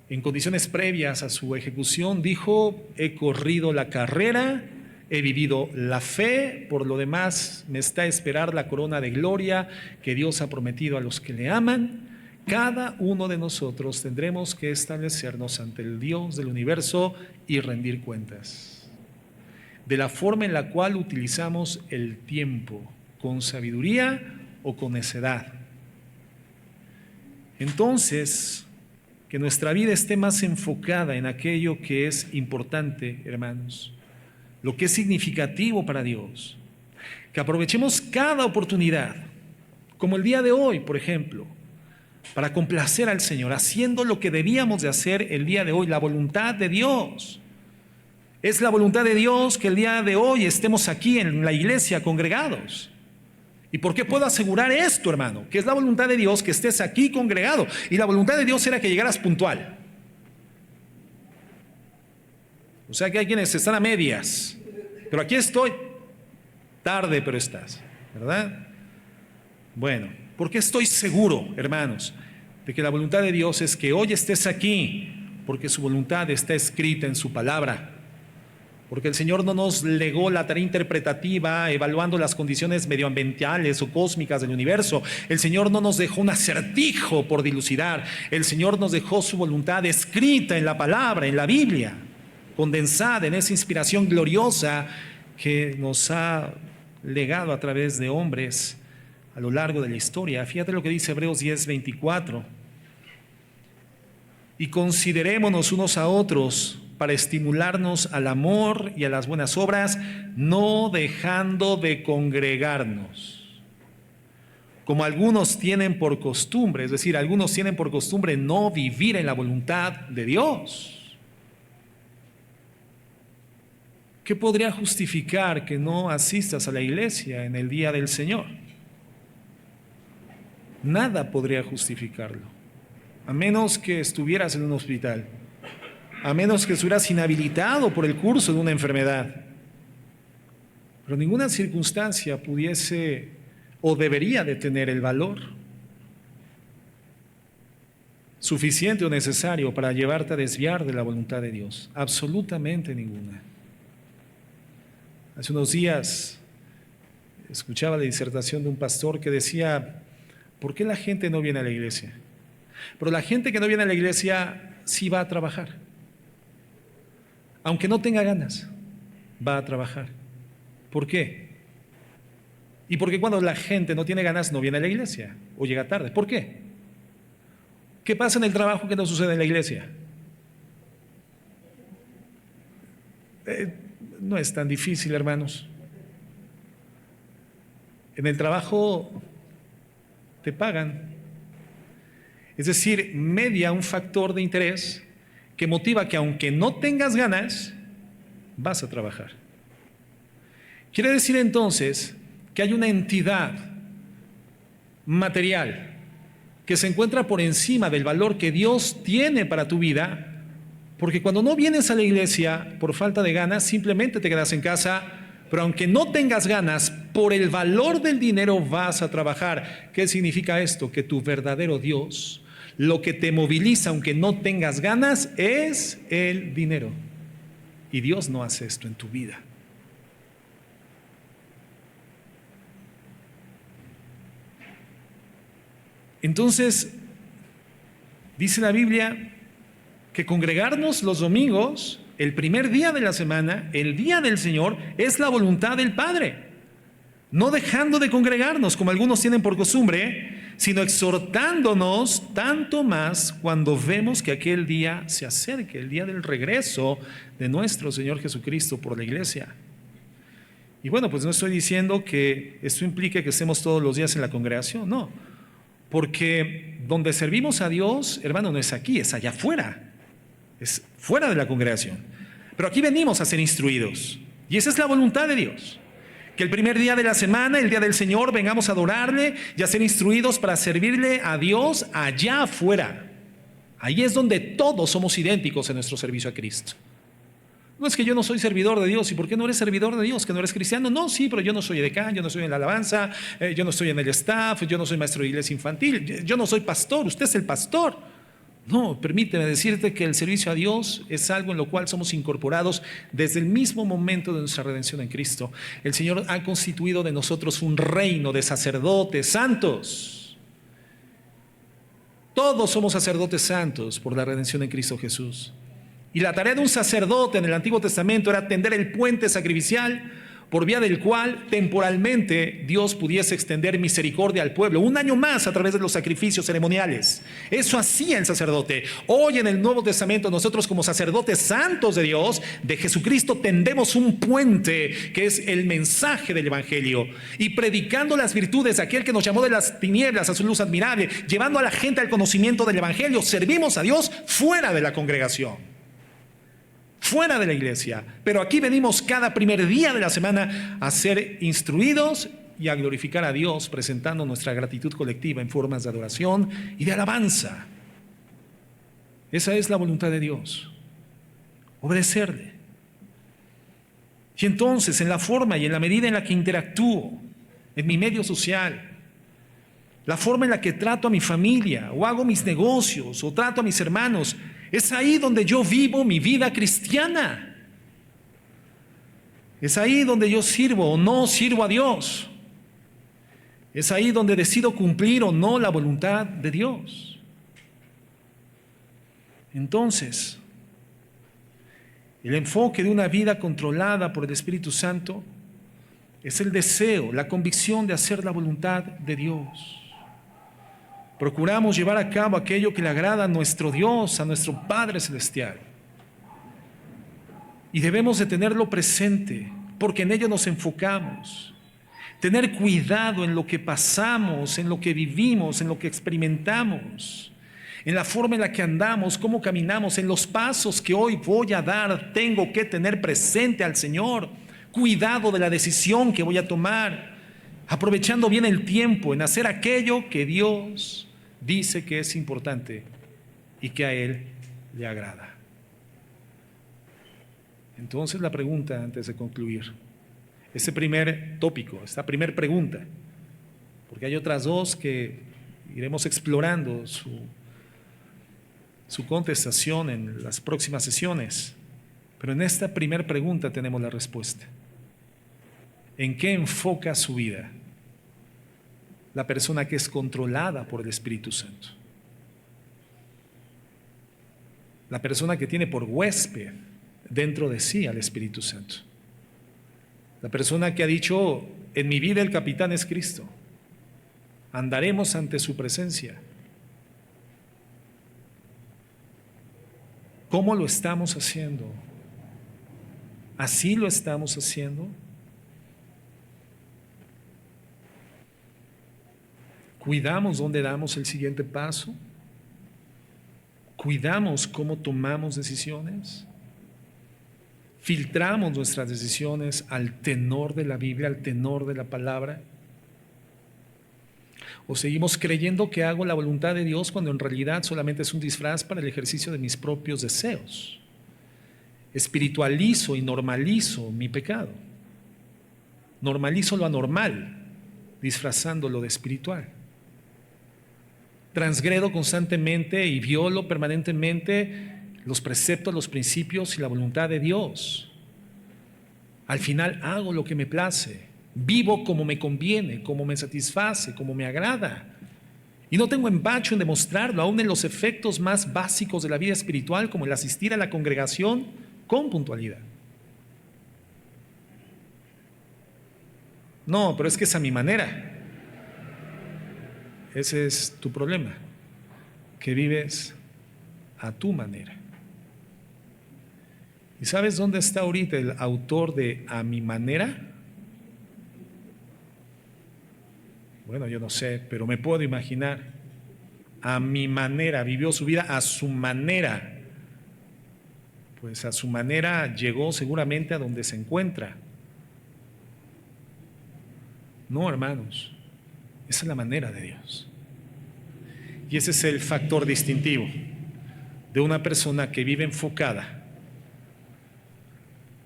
en condiciones previas a su ejecución, dijo, he corrido la carrera, he vivido la fe, por lo demás me está a esperar la corona de gloria que Dios ha prometido a los que le aman. Cada uno de nosotros tendremos que establecernos ante el Dios del universo y rendir cuentas de la forma en la cual utilizamos el tiempo, con sabiduría o con necedad. Entonces, que nuestra vida esté más enfocada en aquello que es importante, hermanos, lo que es significativo para Dios, que aprovechemos cada oportunidad, como el día de hoy, por ejemplo, para complacer al Señor, haciendo lo que debíamos de hacer el día de hoy, la voluntad de Dios. Es la voluntad de Dios que el día de hoy estemos aquí en la iglesia congregados. ¿Y por qué puedo asegurar esto, hermano? Que es la voluntad de Dios que estés aquí congregado. Y la voluntad de Dios era que llegaras puntual. O sea que hay quienes están a medias. Pero aquí estoy. Tarde, pero estás. ¿Verdad? Bueno, porque estoy seguro, hermanos, de que la voluntad de Dios es que hoy estés aquí porque su voluntad está escrita en su palabra. Porque el Señor no nos legó la tarea interpretativa evaluando las condiciones medioambientales o cósmicas del universo. El Señor no nos dejó un acertijo por dilucidar. El Señor nos dejó su voluntad escrita en la palabra, en la Biblia, condensada en esa inspiración gloriosa que nos ha legado a través de hombres a lo largo de la historia. Fíjate lo que dice Hebreos 10:24. Y considerémonos unos a otros para estimularnos al amor y a las buenas obras, no dejando de congregarnos, como algunos tienen por costumbre, es decir, algunos tienen por costumbre no vivir en la voluntad de Dios. ¿Qué podría justificar que no asistas a la iglesia en el día del Señor? Nada podría justificarlo, a menos que estuvieras en un hospital, a menos que estuvieras inhabilitado por el curso de una enfermedad. Pero ninguna circunstancia pudiese o debería de tener el valor suficiente o necesario para llevarte a desviar de la voluntad de Dios. Absolutamente ninguna. Hace unos días escuchaba la disertación de un pastor que decía: ¿por qué la gente no viene a la iglesia? Pero la gente que no viene a la iglesia sí va a trabajar. Aunque no tenga ganas, va a trabajar. ¿Por qué? ¿Y por qué cuando la gente no tiene ganas no viene a la iglesia o llega tarde? ¿Por qué? ¿Qué pasa en el trabajo que no sucede en la iglesia? No es tan difícil, hermanos. En el trabajo te pagan. Es decir, media un factor de interés que motiva que aunque no tengas ganas, vas a trabajar. Quiere decir entonces que hay una entidad material que se encuentra por encima del valor que Dios tiene para tu vida, porque cuando no vienes a la iglesia por falta de ganas, simplemente te quedas en casa, pero aunque no tengas ganas, por el valor del dinero vas a trabajar. ¿Qué significa esto? Que tu verdadero Dios, lo que te moviliza aunque no tengas ganas, es el dinero. Y Dios no hace esto en tu vida. Entonces, dice la Biblia que congregarnos los domingos, el primer día de la semana, el día del Señor, es la voluntad del Padre. No dejando de congregarnos como algunos tienen por costumbre, sino exhortándonos tanto más cuando vemos que aquel día se acerque, el día del regreso de nuestro Señor Jesucristo por la iglesia. Y bueno, pues no estoy diciendo que esto implique que estemos todos los días en la congregación, no. Porque donde servimos a Dios, hermano, no es aquí, es allá afuera. Es fuera de la congregación. Pero aquí venimos a ser instruidos. Y esa es la voluntad de Dios. Que el primer día de la semana, el día del Señor, vengamos a adorarle y a ser instruidos para servirle a Dios allá afuera. Ahí es donde todos somos idénticos en nuestro servicio a Cristo. No es que yo no soy servidor de Dios. ¿Y por qué no eres servidor de Dios? ¿Que no eres cristiano? No, sí, pero yo no soy edecán, yo no soy en la alabanza, yo no estoy en el staff, yo no soy maestro de iglesia infantil, yo no soy pastor, usted es el pastor. No, permíteme decirte que el servicio a Dios es algo en lo cual somos incorporados desde el mismo momento de nuestra redención en Cristo. El Señor ha constituido de nosotros un reino de sacerdotes santos. Todos somos sacerdotes santos por la redención en Cristo Jesús. Y la tarea de un sacerdote en el Antiguo Testamento era tender el puente sacrificial por vía del cual temporalmente Dios pudiese extender misericordia al pueblo, un año más a través de los sacrificios ceremoniales. Eso hacía el sacerdote. Hoy en el Nuevo Testamento nosotros como sacerdotes santos de Dios, de Jesucristo, tendemos un puente que es el mensaje del Evangelio. Y predicando las virtudes de aquel que nos llamó de las tinieblas a su luz admirable, llevando a la gente al conocimiento del Evangelio, servimos a Dios fuera de la congregación, fuera de la iglesia. Pero aquí venimos cada primer día de la semana a ser instruidos y a glorificar a Dios, presentando nuestra gratitud colectiva en formas de adoración y de alabanza. Esa es la voluntad de Dios, obedecerle. Y entonces, en la forma y en la medida en la que interactúo en mi medio social, la forma en la que trato a mi familia, o hago mis negocios, o trato a mis hermanos, Es ahí donde yo vivo mi vida cristiana. Es ahí donde yo sirvo o no sirvo a Dios. Es ahí donde decido cumplir o no la voluntad de Dios. Entonces, el enfoque de una vida controlada por el Espíritu Santo es el deseo, la convicción de hacer la voluntad de Dios. Procuramos llevar a cabo aquello que le agrada a nuestro Dios, a nuestro Padre Celestial. Y debemos de tenerlo presente, porque en ello nos enfocamos. Tener cuidado en lo que pasamos, en lo que vivimos, en lo que experimentamos, en la forma en la que andamos, cómo caminamos, en los pasos que hoy voy a dar. Tengo que tener presente al Señor. Cuidado de la decisión que voy a tomar, aprovechando bien el tiempo en hacer aquello que Dios dice que es importante y que a Él le agrada. Entonces la pregunta, antes de concluir, ese primer tópico, esta primera pregunta, porque hay otras dos que iremos explorando su contestación en las próximas sesiones, pero en esta primera pregunta tenemos la respuesta. ¿En qué enfoca su vida la persona que es controlada por el Espíritu Santo? La persona que tiene por huésped dentro de sí al Espíritu Santo. La persona que ha dicho: en mi vida el capitán es Cristo. Andaremos ante su presencia. ¿Cómo lo estamos haciendo? ¿Así lo estamos haciendo? ¿Cuidamos dónde damos el siguiente paso? ¿Cuidamos cómo tomamos decisiones? ¿Filtramos nuestras decisiones al tenor de la Biblia, al tenor de la palabra? ¿O seguimos creyendo que hago la voluntad de Dios cuando en realidad solamente es un disfraz para el ejercicio de mis propios deseos? Espiritualizo y normalizo mi pecado. Normalizo lo anormal, disfrazándolo de espiritual. Transgredo constantemente y violo permanentemente los preceptos, los principios y la voluntad de Dios. Al final hago lo que me place, vivo como me conviene, como me satisface, como me agrada. Y no tengo empacho en demostrarlo, aún en los efectos más básicos de la vida espiritual, como el asistir a la congregación con puntualidad. No, pero es que es a mi manera. Ese es tu problema, que vives a tu manera. ¿Y sabes dónde está ahorita el autor de A mi manera? Bueno, yo no sé, pero me puedo imaginar. A mi manera, vivió su vida a su manera. Pues a su manera llegó seguramente a donde se encuentra. No, hermanos, esa es la manera de Dios. Y ese es el factor distintivo de una persona que vive enfocada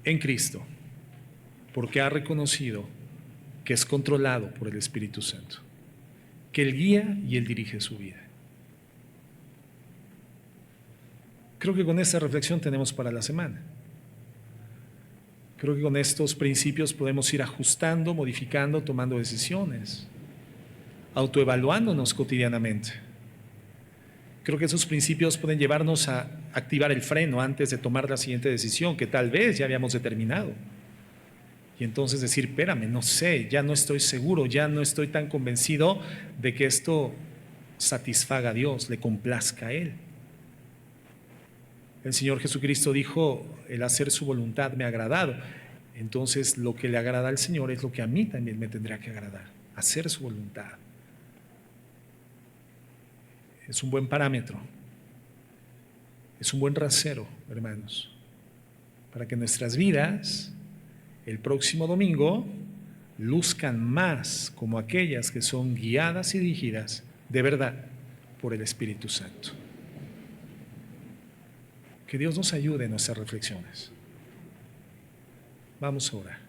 en Cristo, porque ha reconocido que es controlado por el Espíritu Santo, que Él guía y Él dirige su vida. Creo que con esta reflexión tenemos para la semana. Creo que con estos principios podemos ir ajustando, modificando, tomando decisiones, autoevaluándonos cotidianamente. Creo que esos principios pueden llevarnos a activar el freno antes de tomar la siguiente decisión, que tal vez ya habíamos determinado. Y entonces decir: espérame, no sé, ya no estoy seguro, ya no estoy tan convencido de que esto satisfaga a Dios, le complazca a Él. El Señor Jesucristo dijo: el hacer su voluntad me ha agradado. Entonces lo que le agrada al Señor es lo que a mí también me tendrá que agradar, hacer su voluntad. Es un buen parámetro, es un buen rasero, hermanos, para que nuestras vidas el próximo domingo luzcan más como aquellas que son guiadas y dirigidas de verdad por el Espíritu Santo. Que Dios nos ayude en nuestras reflexiones. Vamos a orar.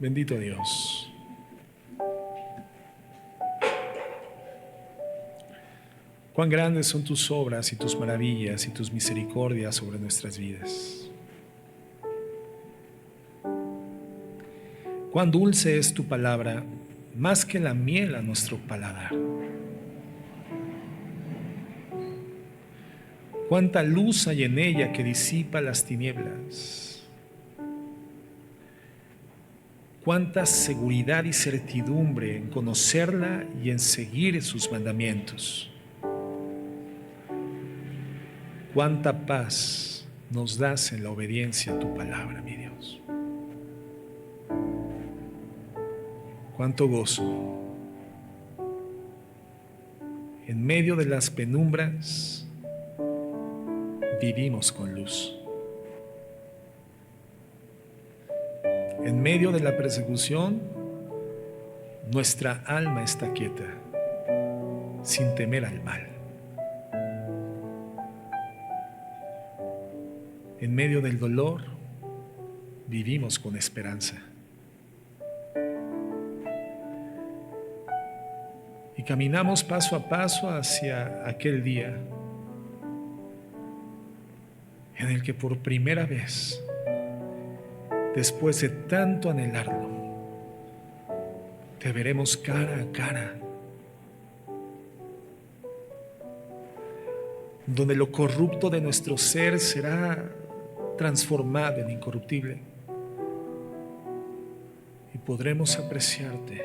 Bendito Dios. Cuán grandes son tus obras y tus maravillas y tus misericordias sobre nuestras vidas. Cuán dulce es tu palabra, más que la miel a nuestro paladar. Cuánta luz hay en ella que disipa las tinieblas. Cuánta seguridad y certidumbre en conocerla y en seguir sus mandamientos. Cuánta paz nos das en la obediencia a tu palabra, mi Dios. Cuánto gozo. En medio de las penumbras vivimos con luz. En medio de la persecución, nuestra alma está quieta, sin temer al mal. En medio del dolor, vivimos con esperanza. Y caminamos paso a paso hacia aquel día en el que por primera vez, después de tanto anhelarlo, te veremos cara a cara, donde lo corrupto de nuestro ser será transformado en incorruptible y podremos apreciarte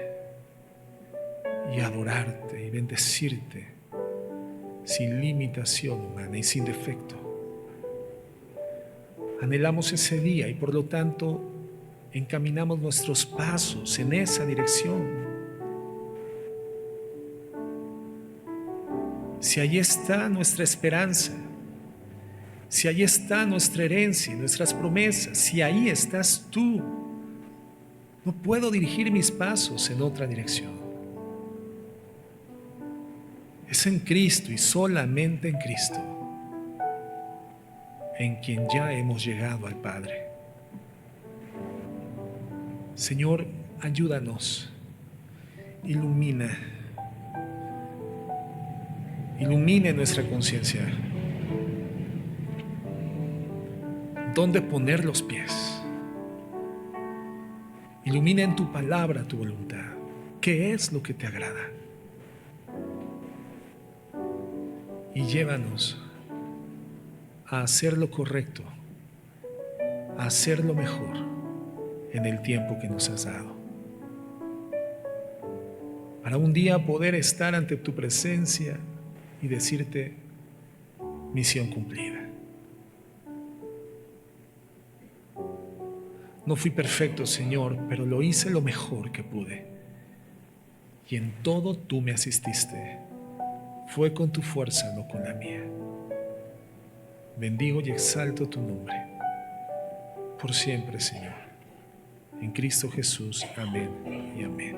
y adorarte y bendecirte sin limitación humana y sin defecto. Anhelamos ese día y por lo tanto encaminamos nuestros pasos en esa dirección. Si allí está nuestra esperanza, si ahí está nuestra herencia y nuestras promesas, si ahí estás tú, no puedo dirigir mis pasos en otra dirección. Es en Cristo y solamente en Cristo en quien ya hemos llegado al Padre. Señor, ayúdanos, ilumina nuestra conciencia. ¿Dónde poner los pies? Ilumina en tu palabra tu voluntad. ¿Qué es lo que te agrada? Y llévanos a hacer lo correcto, a hacer lo mejor en el tiempo que nos has dado. Para un día poder estar ante tu presencia y decirte, misión cumplida. No fui perfecto, Señor, pero lo hice lo mejor que pude. Y en todo tú me asististe. Fue con tu fuerza, no con la mía. Bendigo y exalto tu nombre. Por siempre, Señor. En Cristo Jesús. Amén y amén.